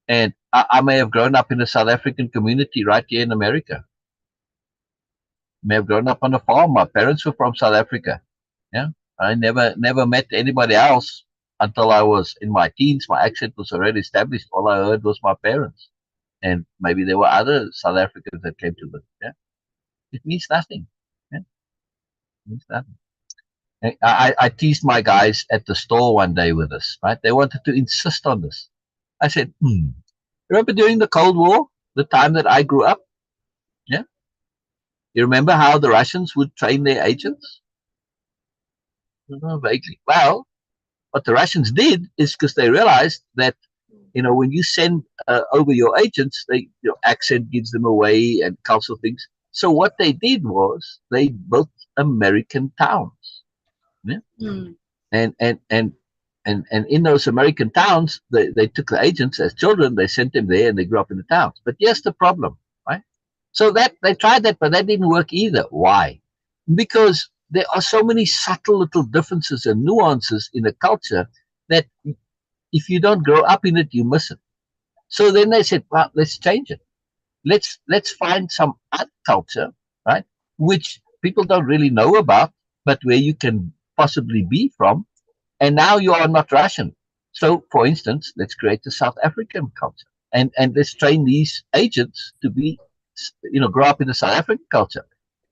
And I may have grown up in a South African community right here in America. May have grown up on a farm. My parents were from South Africa. Yeah. I never met anybody else until I was in my teens. My accent was already established. All I heard was my parents. And maybe there were other South Africans that came to live. Yeah. It means nothing. Yeah. It means nothing. I teased my guys at the store one day with this, right? They wanted to insist on this. I said, remember during the Cold War, the time that I grew up? Yeah. You remember how the Russians would train their agents? Vaguely. Well, what the Russians did is because they realized that, when you send over your agents, your accent gives them away and cultural things. So what they did was they built American towns. Yeah? And in those American towns, they took the agents as children, they sent them there and they grew up in the towns. But here's the problem, right? So that they tried that, but that didn't work either. Why? Because there are so many subtle little differences and nuances in a culture that if you don't grow up in it, you miss it. So then they said, well, let's change it. Let's find some other culture, right, which people don't really know about, but where you can possibly be from. And now you are not Russian. So, for instance, let's create a South African culture. And let's train these agents to be, grow up in the South African culture.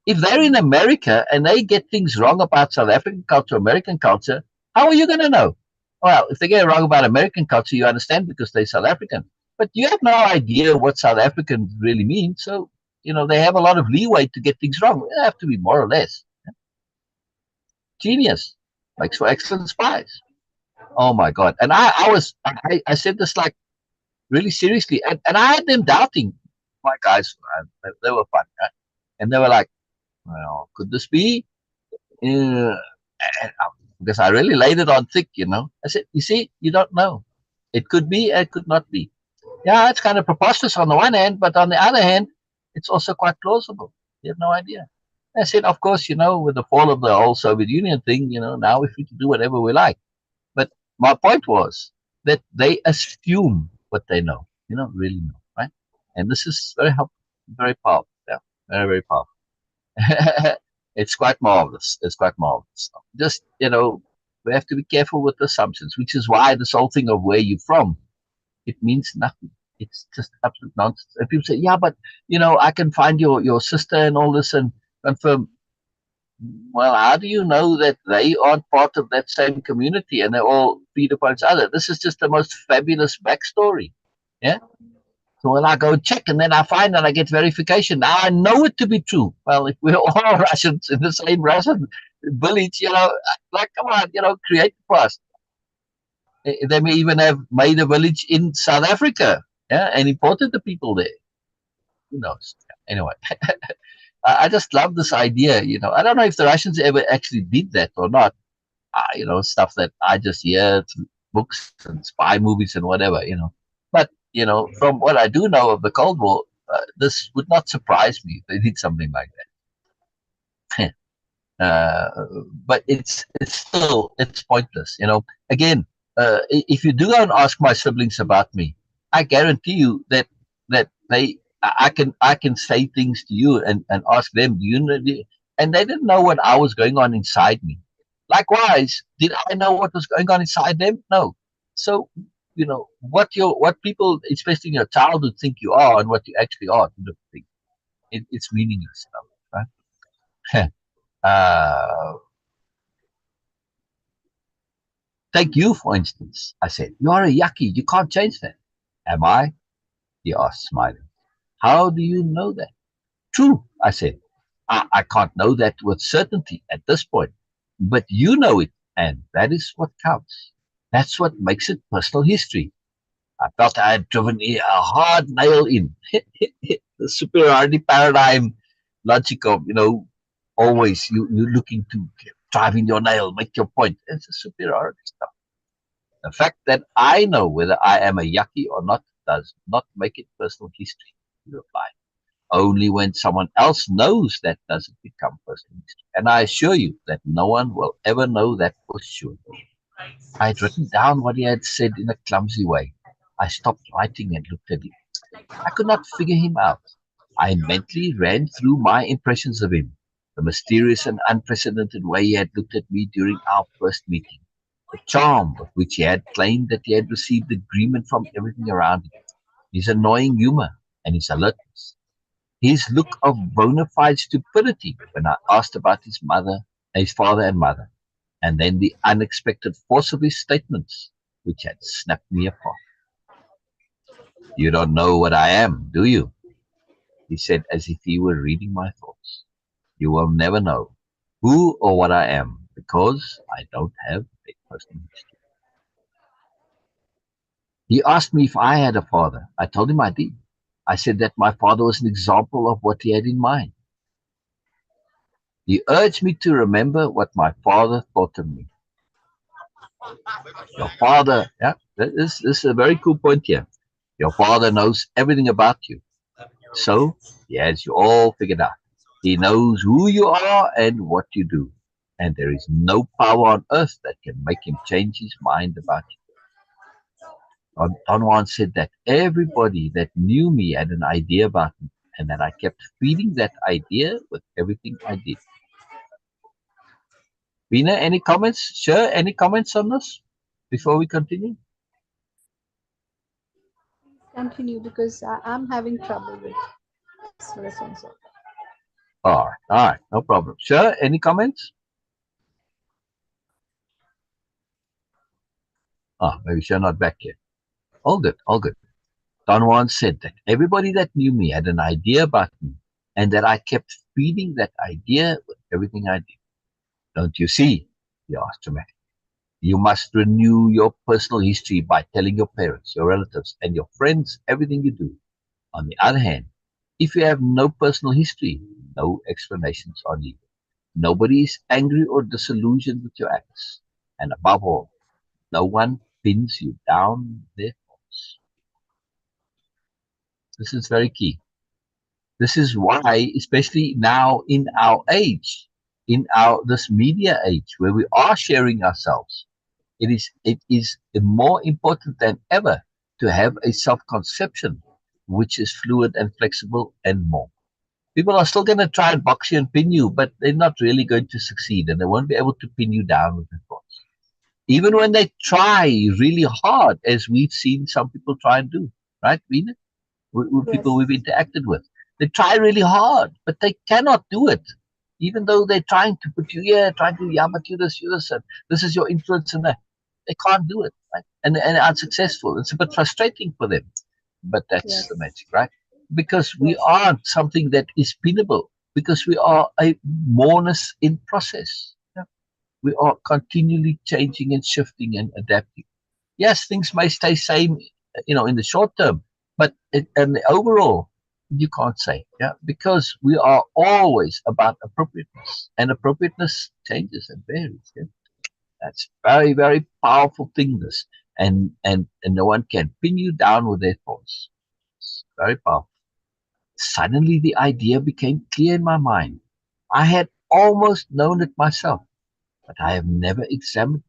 If they're in America and they get things wrong about South African culture, American culture, how are you going to know? Well, if they get it wrong about American culture, you understand because they're South African. But you have no idea what South African really means. So, they have a lot of leeway to get things wrong. They have to be more or less. Genius. Makes for excellent spies. Oh my God. And I said this like really seriously. And I had them doubting. My guys, they were fun. Right? And they were like, well, could this be? Because I really laid it on thick, I said, you see, you don't know. It could be, it could not be. Yeah, it's kind of preposterous on the one hand, but on the other hand, it's also quite plausible. You have no idea. I said, of course, with the fall of the whole Soviet Union thing, now we can do whatever we like. But my point was that they assume what they know, really know, right? And this is very helpful, very powerful. Yeah, very, very powerful. It's quite marvelous. It's quite marvelous. Just, we have to be careful with assumptions, which is why this whole thing of where you're from, it means nothing. It's just absolute nonsense. And people say, yeah, but, I can find your sister and all this and confirm. Well, how do you know that they aren't part of that same community and they all feed upon each other? This is just the most fabulous backstory. Yeah. So when I go check and then I find and I get verification, now I know it to be true. Well, if we're all Russians in the same Russian village, come on, create the past. They may even have made a village in South Africa, yeah, and imported the people there. Who knows? Anyway, I just love this idea. I don't know if the Russians ever actually did that or not. Stuff that I just hear through books and spy movies and whatever. But from what I do know of the Cold War, this would not surprise me if they did something like that. But it's pointless. Again, if you do go and ask my siblings about me, I guarantee you that I can say things to you and ask them, do you know? And they didn't know what I was going on inside me. Likewise, did I know what was going on inside them? No. So, what people, especially in your childhood, think you are and what you actually are, it's meaningless, right? Take you, for instance. I said, you are a yucky. You can't change that. Am I? He asked, smiling. How do you know that? True, I said. I can't know that with certainty at this point. But you know it, and that is what counts. That's what makes it personal history. I felt I had driven a hard nail in. The superiority paradigm logic of, always you're looking to drive in your nail, make your point. It's a superiority stuff. The fact that I know whether I am a yucky or not does not make it personal history. You reply. Only when someone else knows that does it become personal history. And I assure you that no one will ever know that for sure. I had written down what he had said in a clumsy way. I stopped writing and looked at him. I could not figure him out. I mentally ran through my impressions of him, the mysterious and unprecedented way he had looked at me during our first meeting, the charm with which he had claimed that he had received agreement from everything around him, his annoying humor and his alertness, his look of bona fide stupidity when I asked about his father and mother, and then the unexpected force of his statements, which had snapped me apart. You don't know what I am, do you? He said as if he were reading my thoughts. You will never know who or what I am because I don't have a personal history. He asked me if I had a father. I told him I did. I said that my father was an example of what he had in mind. He urged me to remember what my father thought of me. Your father, yeah, this is a very cool point here. Your father knows everything about you. So he has you all figured out. He knows who you are and what you do. And there is no power on earth that can make him change his mind about you. Don Juan said that everybody that knew me had an idea about me, and that I kept feeding that idea with everything I did. Beena, any comments? Sure, any comments on this before we continue? Continue, because I'm having trouble with this one. All right, no problem. Sure, any comments? Oh, maybe she's not back yet. All good, all good. Don Juan said that everybody that knew me had an idea about me, and that I kept feeding that idea with everything I did. Don't you see? He asked dramatically. You must renew your personal history by telling your parents, your relatives, and your friends everything you do. On the other hand, if you have no personal history, no explanations are needed. Nobody is angry or disillusioned with your acts. And above all, no one pins you down with their thoughts. This is very key. This is why, especially now in our age, in this media age where we are sharing ourselves, it is more important than ever to have a self-conception which is fluid and flexible and more. People are still going to try and box you and pin you, but they're not really going to succeed, and they won't be able to pin you down with their thoughts. Even when they try really hard, as we've seen some people try and do, right, Beena? With people we've interacted with. They try really hard, but they cannot do it. Even though they're trying to put you here, trying to, yeah, but you this, and this is your influence and that. They can't do it, right? And unsuccessful. It's a bit frustrating for them. But that's the magic, right? Because we aren't something that is pinnable, because we are a moreness in process. Yeah? We are continually changing and shifting and adapting. Yes, things may stay same, in the short term, but in the overall, you can't say, yeah, because we are always about appropriateness, and appropriateness changes and varies. Yeah? That's very, very powerful thing, this, and no one can pin you down with their thoughts. It's very powerful. Suddenly, the idea became clear in my mind. I had almost known it myself, but I have never examined.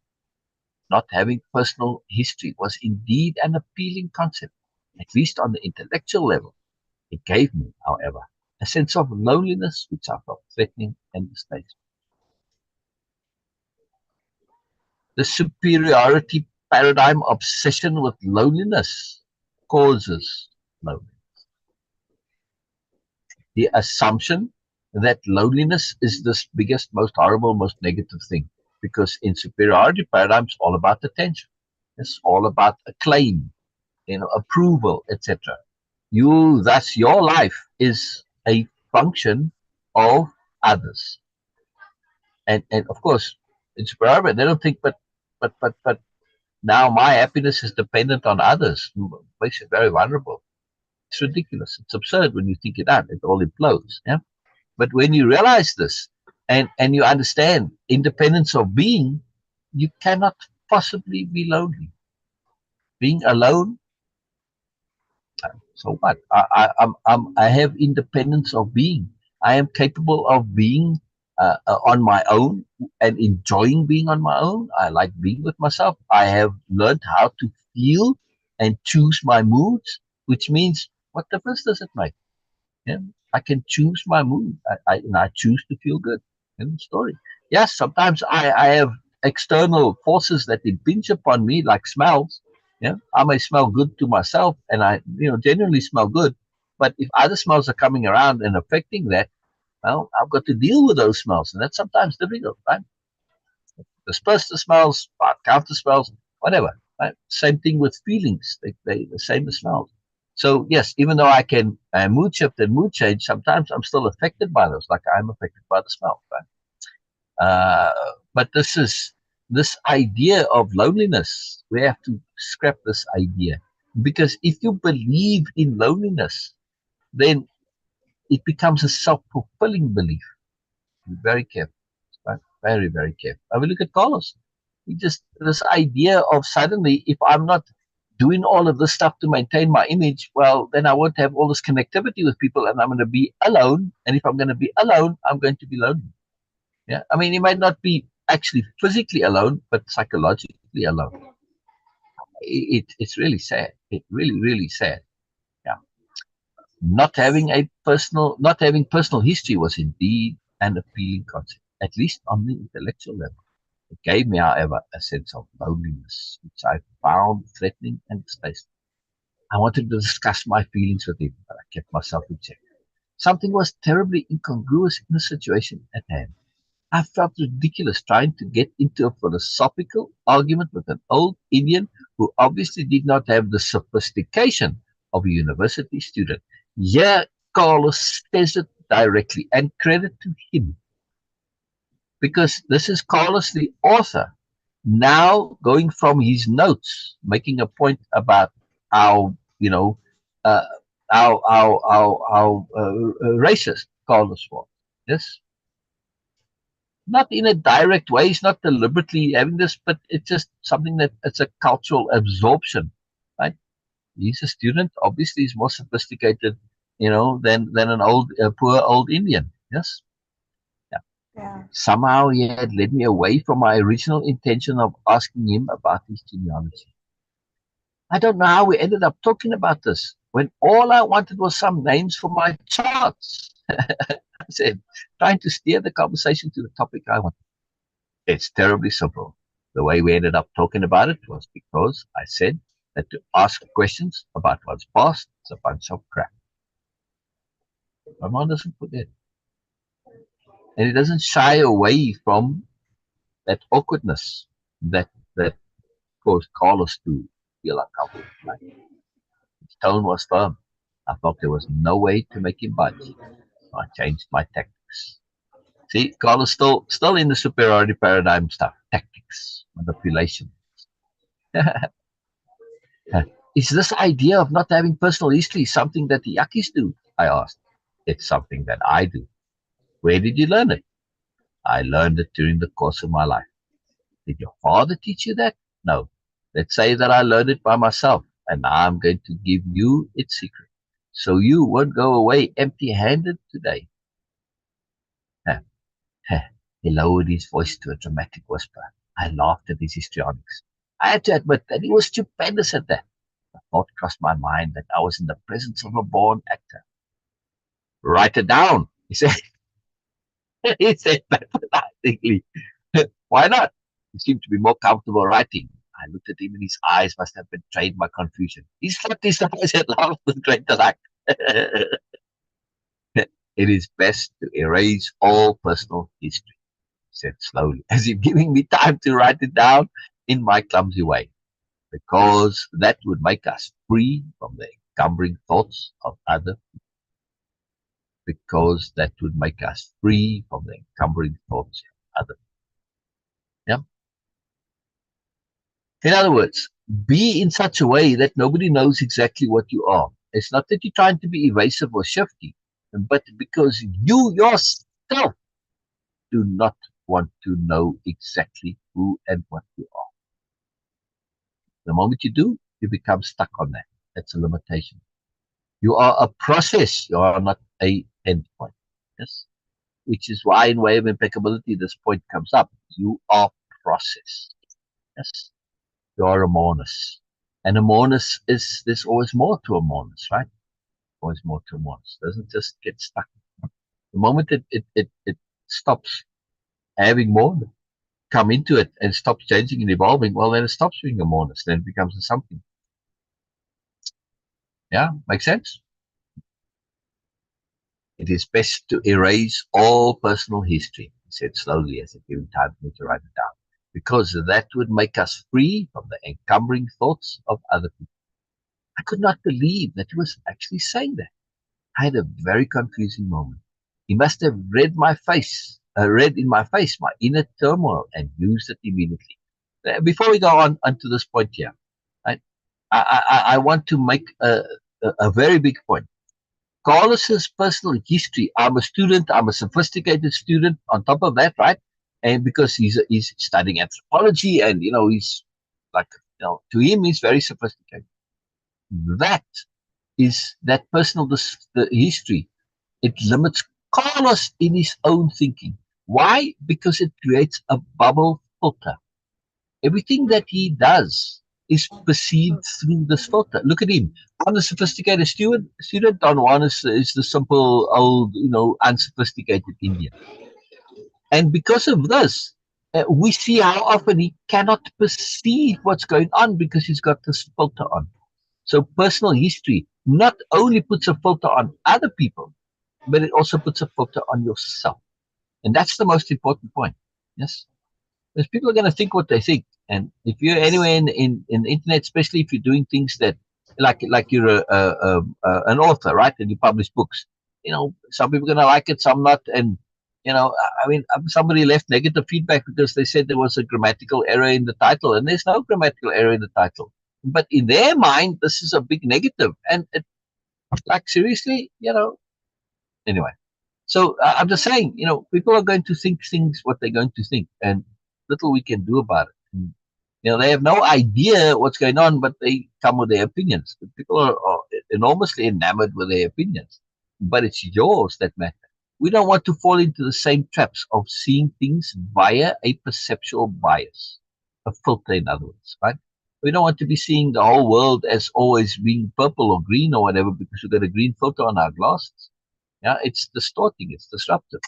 Not having personal history was indeed an appealing concept, at least on the intellectual level. It gave me, however, a sense of loneliness which I felt threatening and distasteful. The superiority paradigm obsession with loneliness causes loneliness. The assumption that loneliness is the biggest, most horrible, most negative thing, because in superiority paradigms, all about attention. It's all about acclaim, approval, etc. Thus, your life is a function of others. And of course, in superiority, they don't think, but now my happiness is dependent on others. Makes it very vulnerable. It's ridiculous. It's absurd when you think it out. It all implodes. Yeah. But when you realize this, and you understand independence of being, you cannot possibly be lonely. Being alone, so what? I have independence of being. I am capable of being on my own and enjoying being on my own. I like being with myself. I have learned how to feel and choose my moods, which means what difference does it make? Yeah, I can choose my mood. I choose to feel good. End of story. Yes, sometimes I have external forces that impinge upon me, like smells. Yeah, I may smell good to myself, and I, genuinely smell good. But if other smells are coming around and affecting that, well, I've got to deal with those smells, and that's sometimes difficult, right? Disperse the smells, counter smells, whatever. Right? Same thing with feelings. They the same as smells. So yes, even though I can mood shift and mood change, sometimes I'm still affected by those, like I'm affected by the smell. Right? But this idea of loneliness. We have to scrap this idea, because if you believe in loneliness, then it becomes a self-fulfilling belief. Be very careful. Right? Very, very careful. I will look at Carlos. He just, this idea of suddenly, if I'm not doing all of this stuff to maintain my image, well, then I won't have all this connectivity with people, and I'm going to be alone. And if I'm going to be alone, I'm going to be lonely. Yeah. I mean, you might not be actually physically alone, but psychologically alone. It's really sad. It really, really sad. Yeah. Not having personal history was indeed an appealing concept, at least on the intellectual level. It gave me, however, a sense of loneliness, which I found threatening and distasteful. I wanted to discuss my feelings with him, but I kept myself in check. Something was terribly incongruous in the situation at hand. I felt ridiculous trying to get into a philosophical argument with an old Indian who obviously did not have the sophistication of a university student. Yeah, Carlos says it directly, and credit to him, because this is Carlos, the author, now going from his notes, making a point about how, uh, how racist Carlos was. Yes, not in a direct way. He's not deliberately having this, but it's just something that it's a cultural absorption, right? He's a student. Obviously, he's more sophisticated, than an poor old Indian. Yes. Yeah. Somehow he had led me away from my original intention of asking him about his genealogy. I don't know how we ended up talking about this, when all I wanted was some names for my charts. I said, trying to steer the conversation to the topic I wanted. It's terribly simple. The way we ended up talking about it was because I said that to ask questions about what's past is a bunch of crap. My mom doesn't forget. And it doesn't shy away from that awkwardness that caused Carlos to feel uncomfortable. Like, his tone was firm. I felt there was no way to make him budge. So I changed my tactics. See, Carlos still in the superiority paradigm stuff. Tactics, manipulation. Is this idea of not having personal history something that the Yakis do? I asked. It's something that I do. Where did you learn it? I learned it during the course of my life. Did your father teach you that? No. Let's say that I learned it by myself, and now I'm going to give you its secret, so you won't go away empty-handed today. He lowered his voice to a dramatic whisper. I laughed at his histrionics. I had to admit that he was stupendous at that. The thought crossed my mind that I was in the presence of a born actor. Write it down, he said. He said patronisingly. Why not? He seemed to be more comfortable writing. I looked at him and his eyes must have betrayed my confusion. He slapped his eyes and laughed with great delight. It is best to erase all personal history, he said slowly, as if giving me time to write it down in my clumsy way, because that would make us free from the encumbering thoughts of other people. Because that would make us free from the encumbering thoughts of other people. Yeah? In other words, be in such a way that nobody knows exactly what you are. It's not that you're trying to be evasive or shifty, but because you yourself do not want to know exactly who and what you are. The moment you do, you become stuck on that. That's a limitation. You are a process. You are not a endpoint. Yes. Which is why in Way of Impeccability, this point comes up. You are process. Yes. You are a Moreness. And a Moreness is, there's always more to a Moreness, right? Always more to a Moreness. It doesn't just get stuck. The moment it stops having more, come into it and stops changing and evolving, well, then it stops being a Moreness. Then it becomes a something. Yeah, makes sense? It is best to erase all personal history, he said slowly as if giving time for me to write it down, because that would make us free from the encumbering thoughts of other people. I could not believe that he was actually saying that. I had a very confusing moment. He must have read my face, read in my face my inner turmoil and used it immediately. Before we go on to this point here, right, I want to make a very big point. Carlos's personal history. I'm a student. I'm a sophisticated student. On top of that, right? And because he's studying anthropology, and he's like, to him he's very sophisticated. That is that personal the history. It limits Carlos in his own thinking. Why? Because it creates a bubble filter. Everything that he does is perceived through this filter. Look at him. I'm the sophisticated student. Don Juan is the simple, old, unsophisticated Indian. And because of this, we see how often he cannot perceive what's going on because he's got this filter on. So personal history not only puts a filter on other people, but it also puts a filter on yourself. And that's the most important point. Yes. Because people are going to think what they think. And if you're anywhere in the internet, especially if you're doing things that, like you're an author, right? And you publish books, some people are going to like it, some not. And, I mean, somebody left negative feedback because they said there was a grammatical error in the title, and there's no grammatical error in the title. But in their mind, this is a big negative. And seriously, anyway. So I'm just saying, people are going to think things what they're going to think, and little we can do about it. And, they have no idea what's going on, but they come with their opinions. People are enormously enamored with their opinions, but it's yours that matter. We don't want to fall into the same traps of seeing things via a perceptual bias, a filter, in other words, right? We don't want to be seeing the whole world as always being purple or green or whatever because we've got a green filter on our glasses. Yeah, it's distorting, it's disruptive.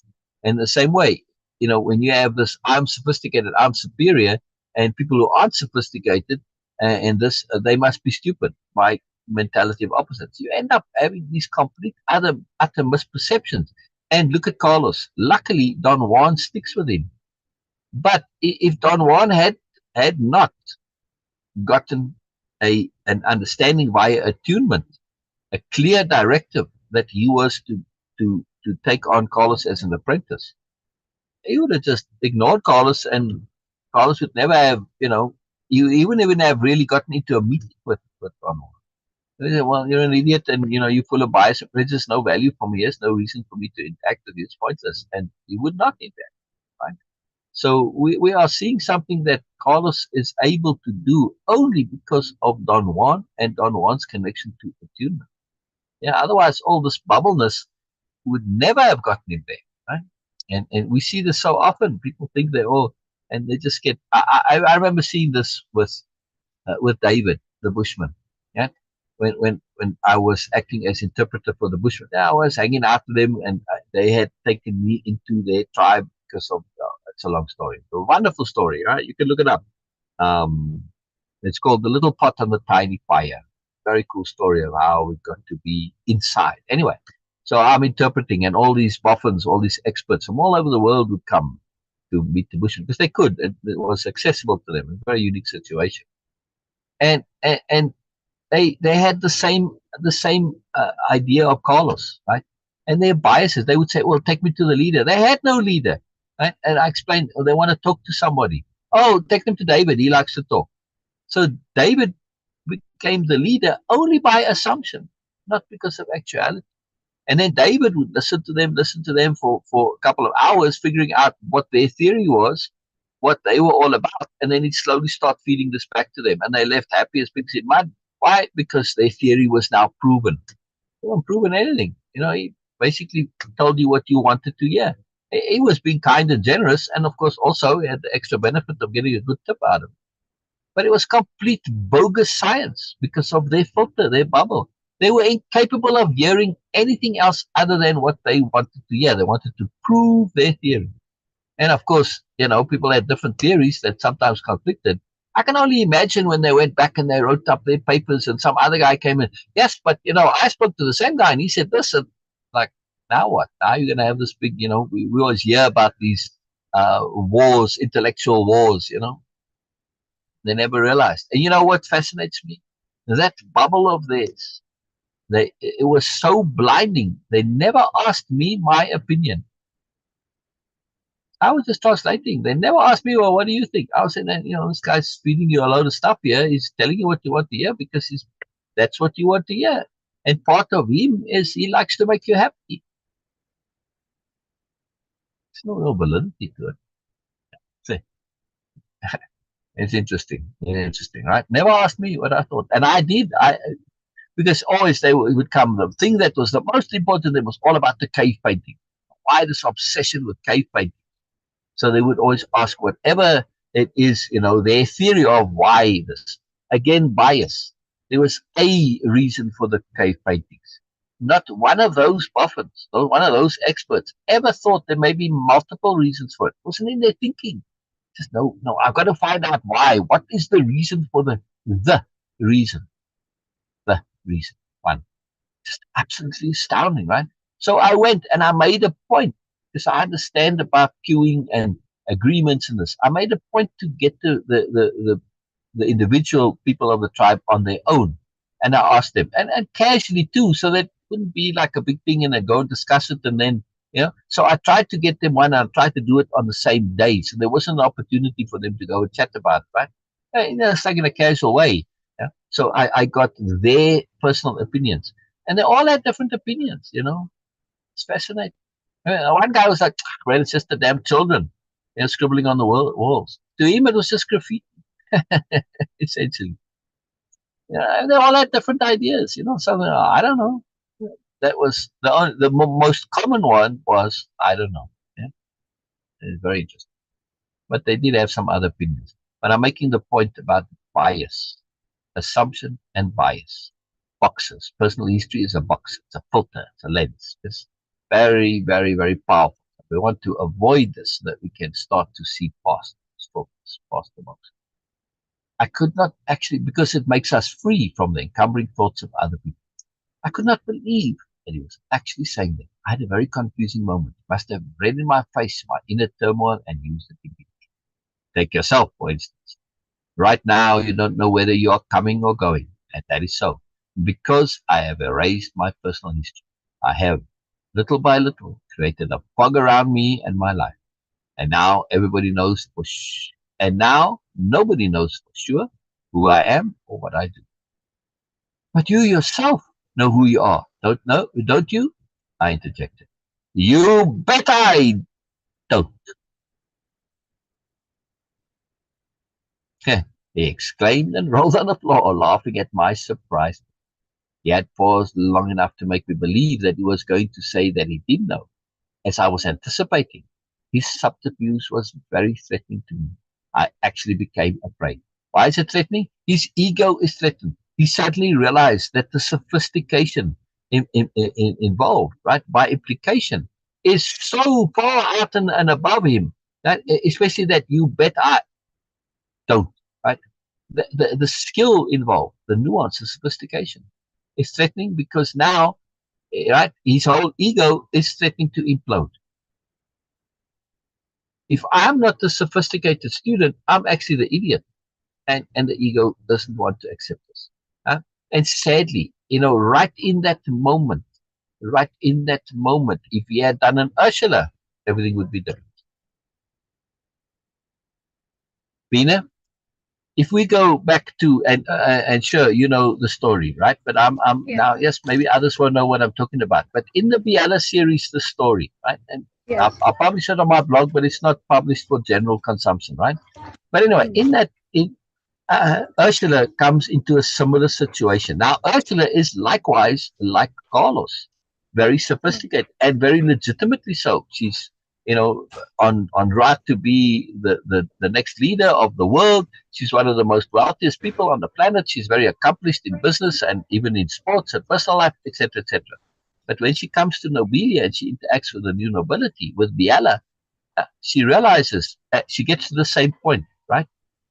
And the same way, when you have this, I'm sophisticated, I'm superior, and people who aren't sophisticated, and this, they must be stupid, by mentality of opposites. You end up having these complete utter misperceptions. And look at Carlos. Luckily, Don Juan sticks with him. But if Don Juan had not gotten an understanding via attunement, a clear directive that he was to take on Carlos as an apprentice, he would have just ignored Carlos, and Carlos would never have, he wouldn't even have really gotten into a meeting with Don Juan. He said, well, you're an idiot, and you're full of bias and prejudice, no value for me. There's no reason for me to interact with you. It's pointless, and he would not interact, right? So we are seeing something that Carlos is able to do only because of Don Juan and Don Juan's connection to attunement. Yeah, otherwise all this bubbleness would never have gotten him there, right? And we see this so often. People think they're all, and they just get. I remember seeing this with David the Bushman. Yeah, when I was acting as interpreter for the Bushman, I was hanging out with them, and they had taken me into their tribe because of. It's a long story, a wonderful story, right? You can look it up. It's called The Little Pot on the Tiny Fire. Very cool story of how we got to be inside. Anyway, so I'm interpreting, and all these boffins, all these experts from all over the world would come to meet the Bushman because they could. It was accessible to them. A very unique situation. And they had the same idea of Carlos, right? And their biases. They would say, "Well, take me to the leader." They had no leader, right? And I explained, they want to talk to somebody. Oh, take them to David. He likes to talk. So David became the leader only by assumption, not because of actuality. And then David would listen to them for a couple of hours, figuring out what their theory was, what they were all about, and then he'd slowly start feeding this back to them. And they left happy as pigs in mud. Why? Because their theory was now proven. He wasn't proven anything. He basically told you what you wanted to hear. He was being kind and generous, and of course also he had the extra benefit of getting a good tip out of it. But it was complete bogus science because of their filter, their bubble. They were incapable of hearing anything else other than what they wanted to hear. They wanted to prove their theory. And of course, people had different theories that sometimes conflicted. I can only imagine when they went back and they wrote up their papers and some other guy came in. Yes, but, I spoke to the same guy and he said this. And like, now what? Now you're going to have this big, we always hear about these wars, intellectual wars, They never realized. And you know what fascinates me? That bubble of theirs. It was so blinding. They never asked me my opinion. I was just translating. They never asked me, well, what do you think? I was saying, this guy's feeding you a load of stuff here. He's telling you what you want to hear because that's what you want to hear. And part of him is he likes to make you happy. There's no real validity to it. See, it's interesting. It's interesting, right? Never asked me what I thought. And I did. Because always they would come. The thing that was the most important to them was all about the cave painting. Why this obsession with cave painting? So they would always ask whatever it is, their theory of why this. Again, bias. There was a reason for the cave paintings. Not one of those boffins, one of those experts ever thought there may be multiple reasons for it. It wasn't in their thinking. Just no, I've got to find out why. What is the reason for the reason? The reason. One. Just absolutely astounding, right? So I went and I made a point. Because I understand about queuing and agreements and this. I made a point to get to the individual people of the tribe on their own. And I asked them, and casually too, so that it wouldn't be like a big thing and then go and discuss it and then, So I tried to get them one, I tried to do it on the same day. So there wasn't an opportunity for them to go and chat about it, right? It's like in a casual way. Yeah? So I got their personal opinions. And they all had different opinions, It's fascinating. One guy was like, well, it's just the damn children, scribbling on the walls. To him, it was just graffiti, essentially. And they all had different ideas, something, I don't know. That was the most common one was, I don't know. Yeah? It's very interesting. But they did have some other opinions. But I'm making the point about bias, assumption and bias. Boxes. Personal history is a box. It's a filter. It's a lens. It's very, very, very powerful. We want to avoid this so that we can start to see past this focus, past the box. I could not actually, because it makes us free from the encumbering thoughts of other people. I could not believe that he was actually saying that. I had a very confusing moment. He must have read in my face my inner turmoil and used it against me. Take yourself, for instance. Right now, you don't know whether you are coming or going, and that is so. Because I have erased my personal history, I have, little by little, created a fog around me and my life. And now everybody knows for and now nobody knows for sure who I am or what I do. But you yourself know who you are, don't you? I interjected. You bet I don't. He exclaimed and rolled on the floor, laughing at my surprise. He had paused long enough to make me believe that he was going to say that he did know, as I was anticipating. His subterfuge was very threatening to me. I actually became afraid. Why is it threatening? His ego is threatened. He suddenly realized that the sophistication involved, right, by implication, is so far out and above him, that especially that you bet I don't, right? The skill involved, the nuance, the sophistication is threatening because now, right, his whole ego is threatening to implode. If I'm not the sophisticated student, I'm actually the idiot. And the ego doesn't want to accept this. Huh? And sadly, right in that moment, if he had done an Ursula, everything would be different. Beena? if we go back to, and sure, you know the story, right? But I'm Yeah. now, yes, maybe others won't know what I'm talking about. But in the Biala series, the story, right? And Yes. I'll publish it on my blog, but it's not published for general consumption, right? But anyway, in that, Ursula comes into a similar situation. Now, Ursula is likewise like Carlos, very sophisticated and very legitimately so. She's, on right to be the next leader of the world. She's one of the most wealthiest people on the planet. She's very accomplished in business and even in sports and personal life, etc., etc. But when she comes to Nobelia and she interacts with the new nobility, with Biala, she realizes, she gets to the same point, right?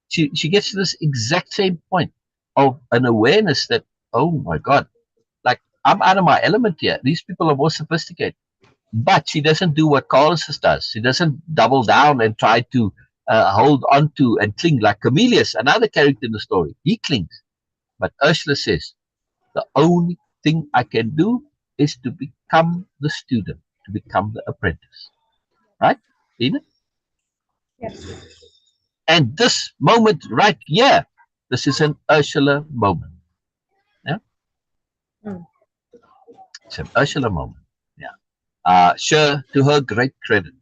She gets to this exact same point of an awareness that, oh my God, like, I'm out of my element here. These people are more sophisticated. But she doesn't do what Carlos does. She doesn't double down and try to hold on to and cling like Camillus, another character in the story. He clings. But Ursula says, the only thing I can do is to become the student, to become the apprentice. Right? Beena? Yes. And this moment right here, this is an Ursula moment. Yeah? Mm. It's an Ursula moment. Yeah. Sure, to her great credit,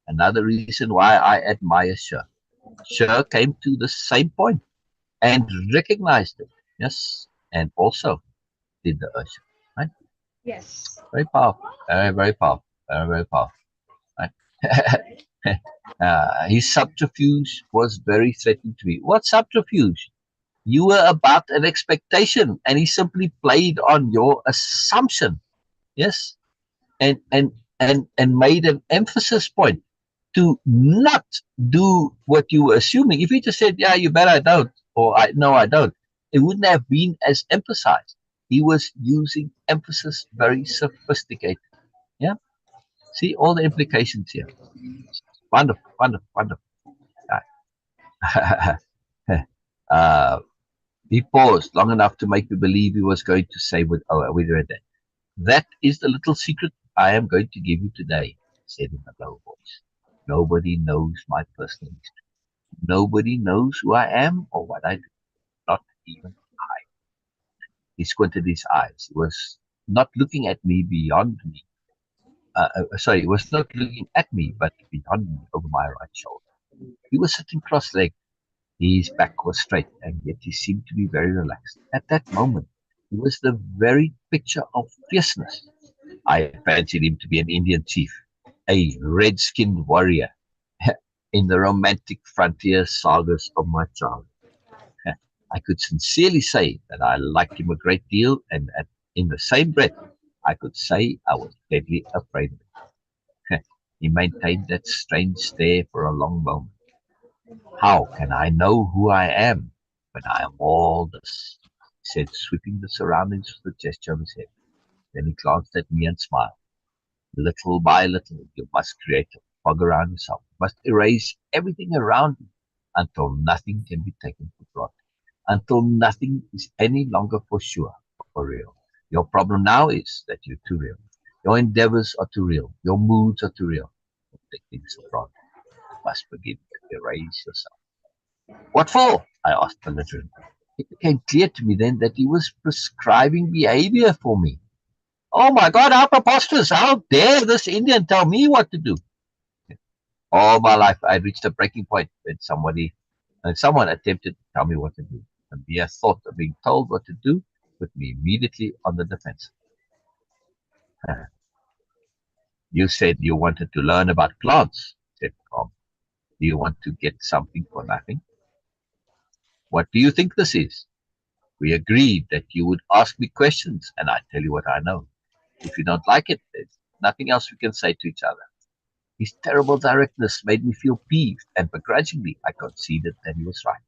another reason why I admire Sher. Sher came to the same point and recognized it. Yes. And also did the Ursula. Right? Yes. Very powerful. Very, very powerful. Very, very powerful. Right? His subterfuge was very threatening to me. What subterfuge? You were about an expectation, and he simply played on your assumption. Yes, and made an emphasis point to not do what you were assuming. If he just said, "Yeah, you bet I don't," or "No, I don't," it wouldn't have been as emphasized. He was using emphasis very sophisticated. Yeah, see all the implications here. Wonderful, wonderful, wonderful. uh, he paused long enough to make me believe he was going to say with her that. That is the little secret I am going to give you today, he said in a low voice. Nobody knows my personal history. Nobody knows who I am or what I do. Not even I. He squinted his eyes. He was not looking at me beyond me. Sorry, he was not looking at me, but beyond me over my right shoulder. He was sitting cross-legged. His back was straight, and yet he seemed to be very relaxed. At that moment, he was the very picture of fierceness. I fancied him to be an Indian chief, a red-skinned warrior in the romantic frontier sagas of my childhood. I could sincerely say that I liked him a great deal, and in the same breath, I could say I was deadly afraid of him. He maintained that strange stare for a long moment. How can I know who I am when I am all this? He said, sweeping the surroundings with a gesture of his head. Then he glanced at me and smiled. Little by little, you must create a fog around yourself. You must erase everything around you until nothing can be taken for granted, until nothing is any longer for sure, for real. Your problem now is that you're too real. Your endeavors are too real. Your moods are too real. Don't take things for granted. You must begin to erase yourself. What for? I asked belligerently. It became clear to me then that he was prescribing behavior for me. Oh my God, how preposterous! How dare this Indian tell me what to do? All my life, I reached a breaking point when someone attempted to tell me what to do. And the mere thought of being told what to do put me immediately on the defensive. You said you wanted to learn about plants, said Tom. Do you want to get something for nothing? What do you think this is? We agreed that you would ask me questions, and I'd tell you what I know. If you don't like it, there's nothing else we can say to each other. His terrible directness made me feel peeved, and begrudgingly I conceded that he was right.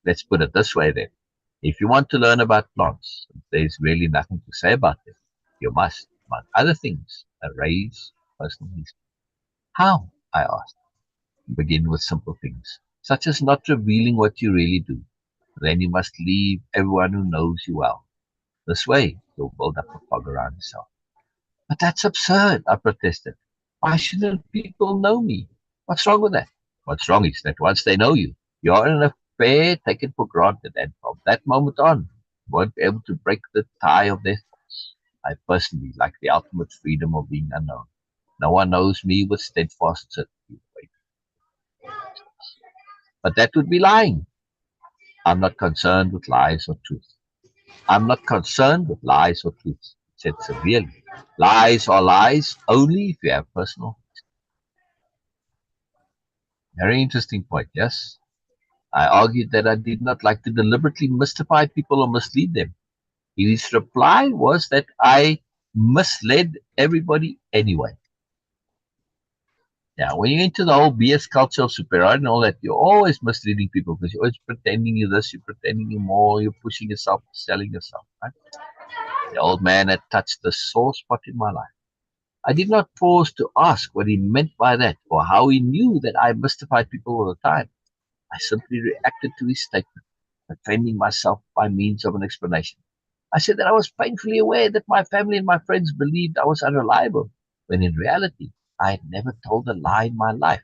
Let's put it this way then. If you want to learn about plants, there's really nothing to say about them. You must, among other things, erase personal history. How? I asked. Begin with simple things, such as not revealing what you really do. Then you must leave everyone who knows you well. This way, you'll build up a fog around yourself. But that's absurd, I protested. Why shouldn't people know me? What's wrong with that? What's wrong is that once they know you, you are in a fair, taken for granted, and from that moment on, won't be able to break the tie of their thoughts. I personally like the ultimate freedom of being unknown. No one knows me with steadfast certainty. But that would be lying. I'm not concerned with lies or truth. I'm not concerned with lies or truth, said severely. Lies are lies only if you have personal. Very interesting point, yes? I argued that I did not like to deliberately mystify people or mislead them. His reply was that I misled everybody anyway. Yeah, when you're into the whole BS culture of superiority and all that, you're always misleading people because you're always pretending you're this, you're pretending you're more, you're pushing yourself, selling yourself. Right? The old man had touched the sore spot in my life. I did not pause to ask what he meant by that or how he knew that I mystified people all the time. I simply reacted to his statement, defending myself by means of an explanation. I said that I was painfully aware that my family and my friends believed I was unreliable, when in reality, I had never told a lie in my life.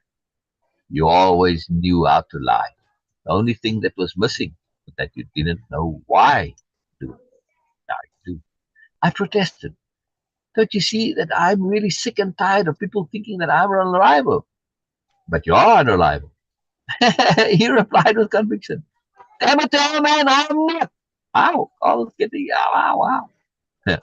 You always knew how to lie. The only thing that was missing was that you didn't know why to do it. Now you do. I protested. Don't you see that I'm really sick and tired of people thinking that I'm unreliable? But you are unreliable. He replied with conviction. Damn it, man, I'm not. Wow, I was getting, wow.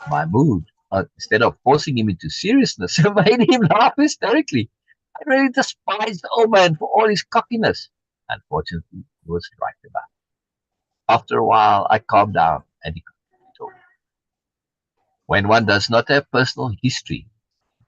My mood, instead of forcing him into seriousness, made him laugh hysterically. I really despised the old man for all his cockiness. Unfortunately, he was right about it. After a while, I calmed down and he told me. When one does not have personal history,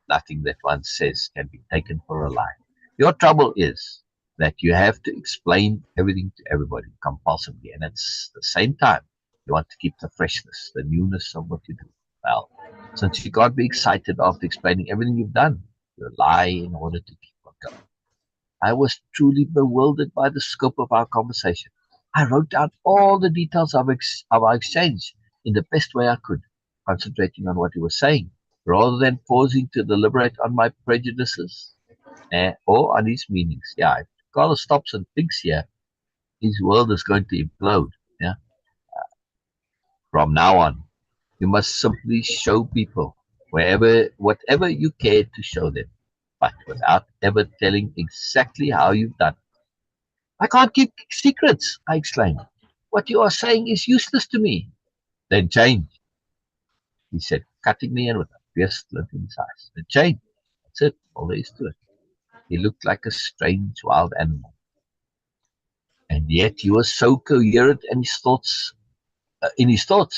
nothing that one says can be taken for a lie. Your trouble is that you have to explain everything to everybody compulsively, and at the same time, you want to keep the freshness, the newness of what you do. Well, since you can't be excited after explaining everything you've done, you lie in order to keep on going. I was truly bewildered by the scope of our conversation. I wrote down all the details of our exchange in the best way I could, concentrating on what he was saying, rather than pausing to deliberate on my prejudices or on his meanings. Yeah, if Carlos stops and thinks here, his world is going to implode. Yeah, from now on, you must simply show people whatever you care to show them, but without ever telling exactly how you've done. I can't keep secrets, I exclaimed. What you are saying is useless to me. Then change, he said, cutting me in with a fierce glint in his eyes. Then change. That's it, all there is to it. He looked like a strange wild animal. And yet he was so coherent in his thoughts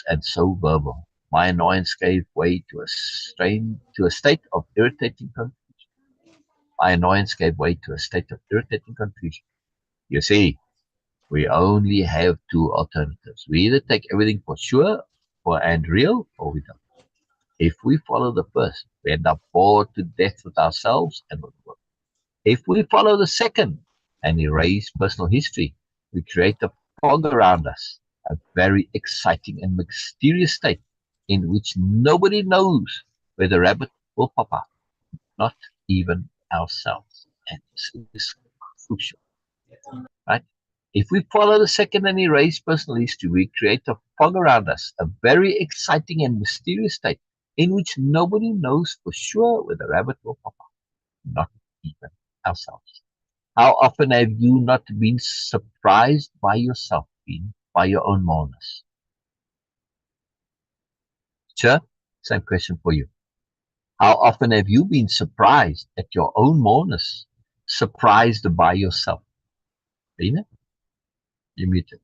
and so verbal. My annoyance gave way to a state of irritating confusion. My annoyance gave way to a state of irritating confusion. You see, we only have two alternatives. We either take everything for sure and real, or we don't. If we follow the first, we end up bored to death with ourselves and with the world. If we follow the second and erase personal history, we create a fog around us, a very exciting and mysterious state in which nobody knows where the rabbit will pop up, not even ourselves. And this is crucial, right? If we follow the second and erase personal history, we create a fog around us, a very exciting and mysterious state in which nobody knows for sure where the rabbit will pop up, not even ourselves. How often have you not been surprised by yourself, by your own moreness? Sure, same question for you. How often have you been surprised at your own moreness, surprised by yourself? Beena? You're muted.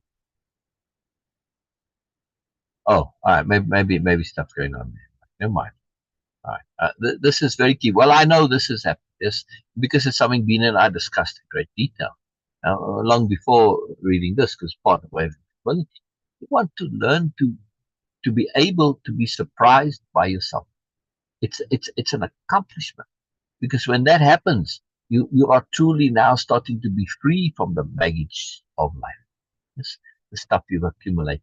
Oh, all right. Maybe stuff going on there. Never mind. All right. This is very key. Well, I know this is happening. This because it's something Beena and I discussed in great detail long before reading this, because part of Way-Of-Impeccability. You want to learn to be able to be surprised by yourself. It's an accomplishment, because when that happens, you are truly now starting to be free from the baggage of life. The stuff you've accumulated.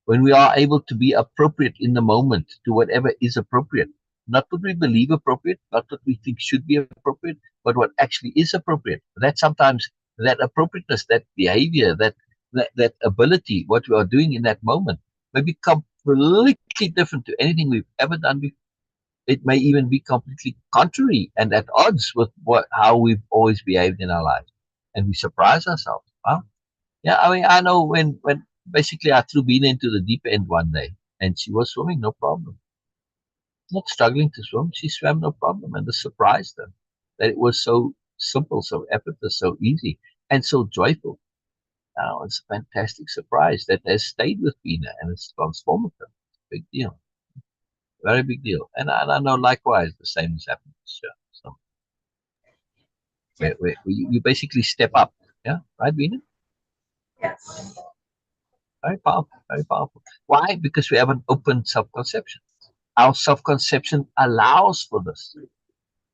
When we are able to be appropriate in the moment to whatever is appropriate, not what we believe appropriate, not what we think should be appropriate, but what actually is appropriate. That's sometimes that appropriateness, that behavior, that ability, what we are doing in that moment may be completely different to anything we've ever done before. It may even be completely contrary and at odds with how we've always behaved in our lives. And we surprise ourselves. Huh? Yeah, I mean, I know when basically I threw Beena into the deep end one day and she was swimming, no problem. Not struggling to swim, she swam no problem. And this surprised her that it was so simple, so effortless, so easy, and so joyful. Now it's a fantastic surprise that has stayed with Beena and it's transformative. Big deal. Very big deal. And I know likewise the same has happened to Syl. So you basically step up. Yeah, right, Beena? Yes. Very powerful, very powerful. Why? Because we have an open self-conception. Our self-conception allows for this.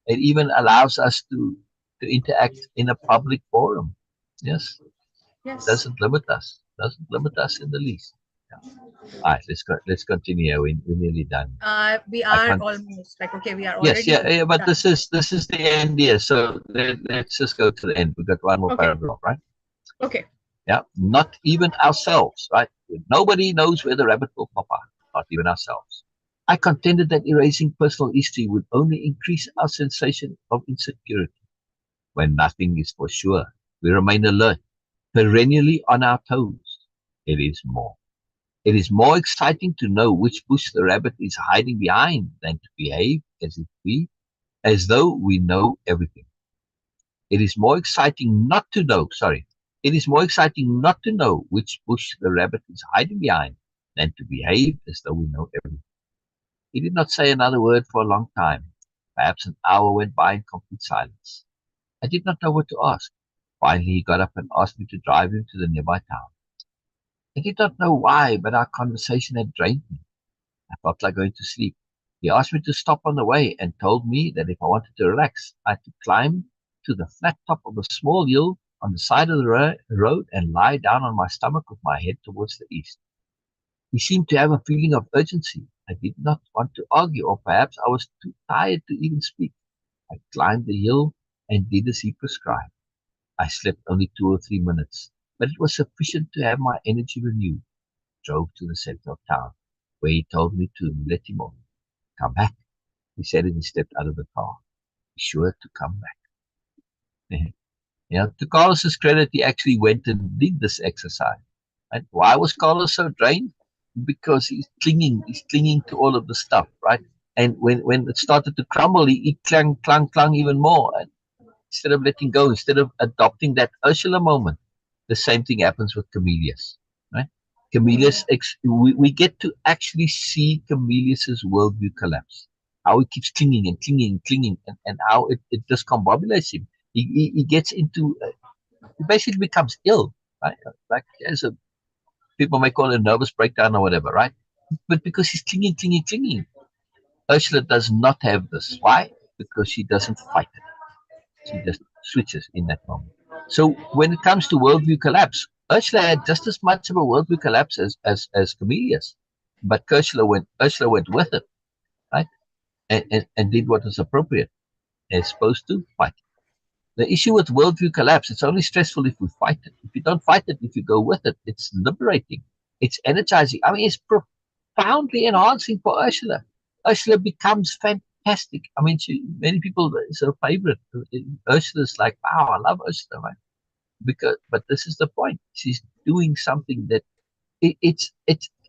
It even allows us to interact in a public forum. Yes, Yes. doesn't limit us. Doesn't limit us in the least. Yeah. All right, let's continue. We're nearly done. We are almost like, okay, we are already. Yes, yeah, but done. this is the end here. So let's just go to the end. We've got one more paragraph, right? Okay. Yeah, not even ourselves, right? Nobody knows where the rabbit will pop out, not even ourselves. I contended that erasing personal history would only increase our sensation of insecurity. When nothing is for sure, we remain alert, perennially on our toes. It is more. It is more exciting to know which bush the rabbit is hiding behind than to behave as though we know everything. It is more exciting not to know, it is more exciting not to know which bush the rabbit is hiding behind than to behave as though we know everything. He did not say another word for a long time. Perhaps an hour went by in complete silence. I did not know what to ask. Finally, he got up and asked me to drive him to the nearby town. I did not know why, but our conversation had drained me. I felt like going to sleep. He asked me to stop on the way and told me that if I wanted to relax, I had to climb to the flat top of a small hill on the side of the road and lie down on my stomach with my head towards the east. He seemed to have a feeling of urgency. I did not want to argue, or perhaps I was too tired to even speak. I climbed the hill and did as he prescribed. I slept only 2 or 3 minutes, but it was sufficient to have my energy renewed. I drove to the center of town, where he told me to let him off. Come back, he said as he stepped out of the car. Be sure to come back. To Carlos's credit, he actually went and did this exercise. Right? Why was Carlos so drained? Because he's clinging to all of the stuff, right? And when it started to crumble, he clung even more. And instead of letting go, instead of adopting that Ursula moment, the same thing happens with Camillus, right? Camillus, we get to actually see Camillus's worldview collapse. How he keeps clinging and clinging and clinging, and how it discombobulates him. He gets into, he basically becomes ill, right? Like people may call it a nervous breakdown or whatever, right? But because he's clinging. Ursula does not have this. Why? Because she doesn't fight it. She just switches in that moment. So when it comes to worldview collapse, Ursula had just as much of a worldview collapse as Camillus. But Ursula went with it, right? And did what was appropriate, as opposed to fight. The issue with worldview collapse, it's only stressful if we fight it. If you don't fight it, if you go with it, it's liberating. It's energizing. I mean, it's profoundly enhancing for Ursula. Ursula becomes fantastic. I mean, many people, it's her favorite. Ursula's like, wow, I love Ursula, right? But this is the point. She's doing something that it's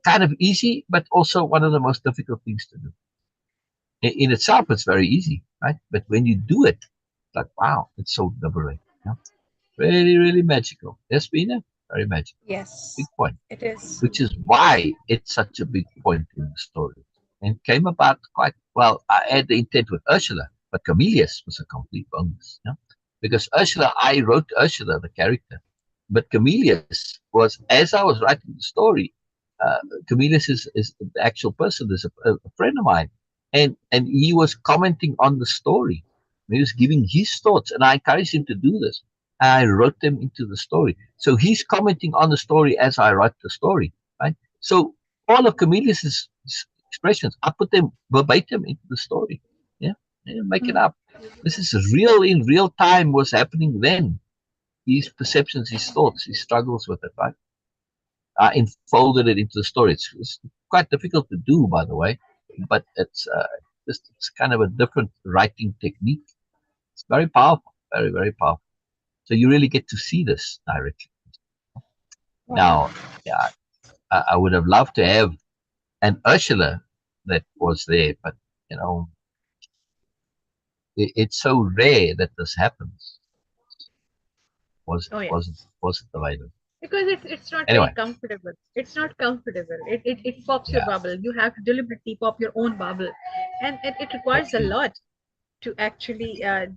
kind of easy, but also one of the most difficult things to do. In itself, it's very easy, right? But when you do it, like, wow, it's so liberating. Yeah? Really, really magical. Yes, Beena? Very magical. Yes, big point. it is. Which is why it's such a big point in the story. And came about quite well. I had the intent with Ursula, but Camillus was a complete bonus. Yeah? Because Ursula, I wrote Ursula, the character. But Camillus was, as I was writing the story, Camillus is the actual person, is a friend of mine. And he was commenting on the story. He was giving his thoughts, and I encouraged him to do this. I wrote them into the story. So he's commenting on the story as I write the story, right? So all of Camillus' expressions, I put them verbatim into the story. Yeah, make it up. This is real in real time was happening then. these perceptions, these thoughts, he struggles with it, right? I enfolded it into the story. It's quite difficult to do, by the way, but it's kind of a different writing technique. It's very powerful, very, very powerful. So you really get to see this directly. Now, yeah, I would have loved to have an Ursula that was there, but you know, it's so rare that this happens. Oh yeah. Wasn't available. Because it's not very Anyway, comfortable. It's not comfortable. It pops your yeah, bubble. You have to deliberately pop your own bubble, and it requires a exactly. lot to actually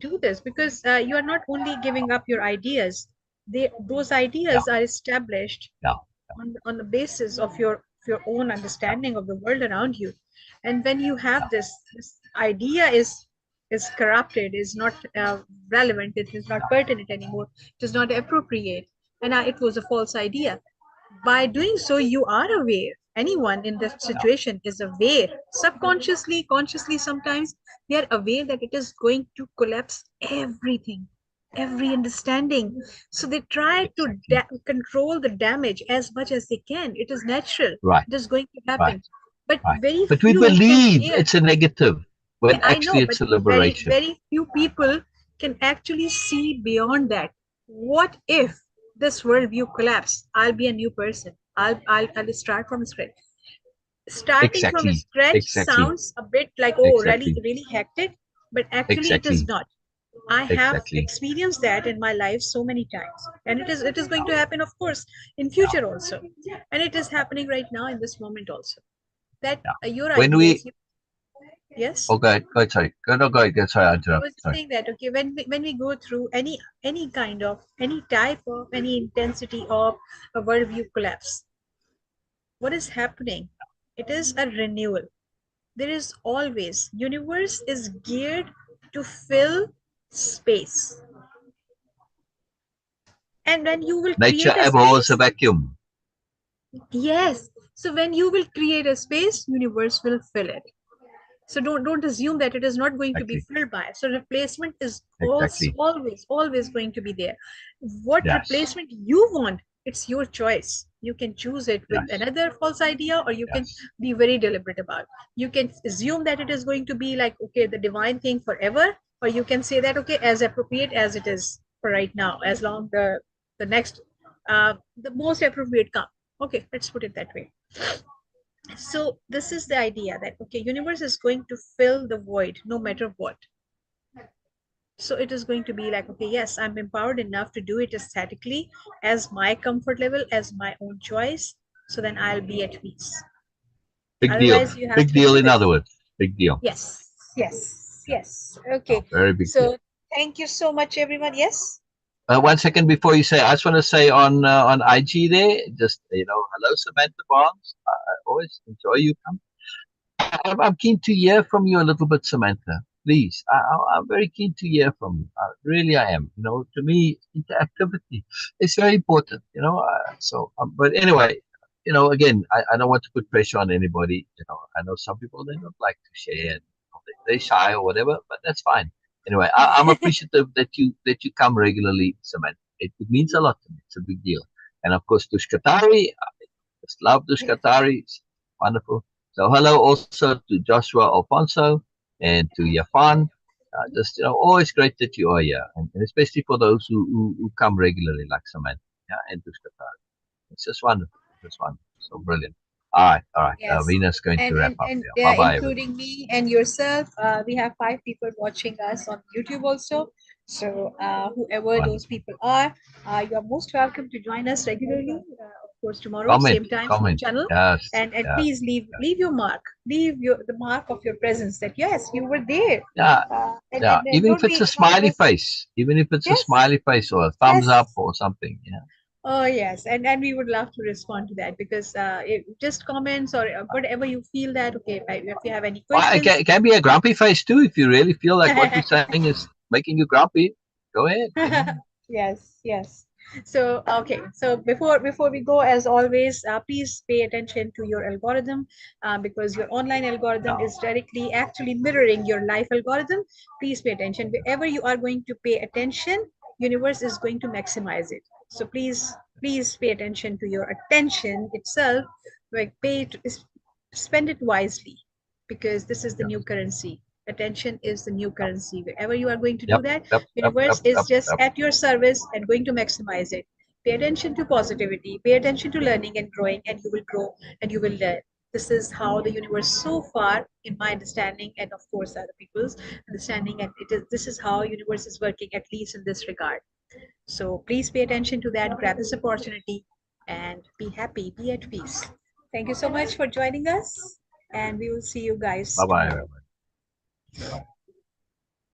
do this, because you are not only giving up your ideas. Those Yeah, ideas are established yeah, on the basis of your own yeah, understanding of the world around you. And when you yeah, have this idea is corrupted, is not relevant, it is not yeah, pertinent anymore, it is not appropriate, and it was a false idea. By doing so, you are aware. Anyone in that yeah, situation is aware, subconsciously, consciously, sometimes they are aware that it is going to collapse everything, every understanding. So they try to exactly. control the damage as much as they can. It is natural, Right, it is going to right, happen, but right. very But we few can believe bear. it's a negative Yeah, when I know, actually but it's a very, liberation. very few people can actually see beyond that. What if this worldview collapse? I'll be a new person. I'll start from scratch. Starting from Exactly, scratch exactly, sounds a bit like, oh, really, exactly, really hectic, but actually it is exactly. not. I have Exactly. experienced that in my life so many times, and it is going Yeah, to happen, of course, in yeah, future also, and it is happening right now in this moment also. That yeah. your When ideas, we, yes. oh, go ahead, sorry. No, go ahead, sorry, I I interrupt. was Sorry. saying that, okay, when we go through any kind of any type of any intensity of a worldview collapse, what is happening? It is a renewal. There is always universe is geared to fill space, and when you will Nature create a abhors a space, vacuum. yes. So when you will create a space, universe will fill it. So don't assume that it is not going to be Exactly, filled by. So replacement is also exactly. always going to be there. What Yes, replacement you want, it's your choice. You can choose it with yes, another false idea, or you can yes, be very deliberate about it. You can assume that it is going to be like, okay, the divine thing forever, or you can say that, okay, as appropriate as it is for right now, as long the next the most appropriate come. Okay, let's put it that way. So this is the idea that, okay, universe is going to fill the void no matter what. So it is going to be like, okay, yes, I'm empowered enough to do it aesthetically as my comfort level, as my own choice. So then I'll be at peace. big deal. Otherwise, you have Big to deal, do in other this. words. Big deal. Yeah, Yes. no, Okay. very big deal. So thank you so much, everyone. Yes. 1 second before you say, I just want to say on IG there, just, hello, Samantha Barnes. I always enjoy you. I'm keen to hear from you a little bit, Samantha. Please, I'm very keen to hear from you. Really, I am. To me, interactivity is very important. But anyway, again, I don't want to put pressure on anybody. I know some people they don't like to share, and they're shy or whatever, but that's fine. Anyway, I'm appreciative that you come regularly, Samantha. It means a lot to me. It's a big deal. And of course, Dushkatari, I just love Dushkatari. It's wonderful. So hello also to Joshua Alfonso and to Yafan. Just always great that you are here, and especially for those who come regularly, like Samantha, yeah, and to Qatar. It's just wonderful, just wonderful, so brilliant. All right. Yes, Venus going to wrap up and here. Bye bye, everybody. including me and yourself, we have 5 people watching us on YouTube also. So whoever those Wonderful. people are, you are most welcome to join us regularly. Of course, tomorrow, Comment, same time, same comment. channel, Yes, and yes, please yes. leave your mark, leave your the mark of your presence, that yes, you were there, Yeah, yeah. and Even if don't it's a be not smiley just face, even if it's a yes, smiley face or a thumbs yes. up or something, yeah. Oh yes, and we would love to respond to that, because just comments or whatever you feel that, okay, if you have any Well, questions. it can be a grumpy face too if you really feel like what we're saying is making you grumpy. Go ahead. Yes. So okay, so before we go, as always, please pay attention to your algorithm, because your online algorithm Yeah, is directly actually mirroring your life algorithm. Please pay attention wherever you are going to pay attention. universe is going to maximize it. So please, please pay attention to your attention itself. Like spend it wisely, because this is the new currency. Attention is the new currency. Wherever you are going to do that, universe is just at your service and going to maximize it. Pay attention to positivity, pay attention to learning and growing, and you will grow and you will learn. This is how the universe so far, in my understanding, and of course other people's understanding, and this is how universe is working, at least in this regard. So please pay attention to that, grab this opportunity, and be happy, be at peace. Thank you so much for joining us, and we will see you guys Bye tomorrow. bye.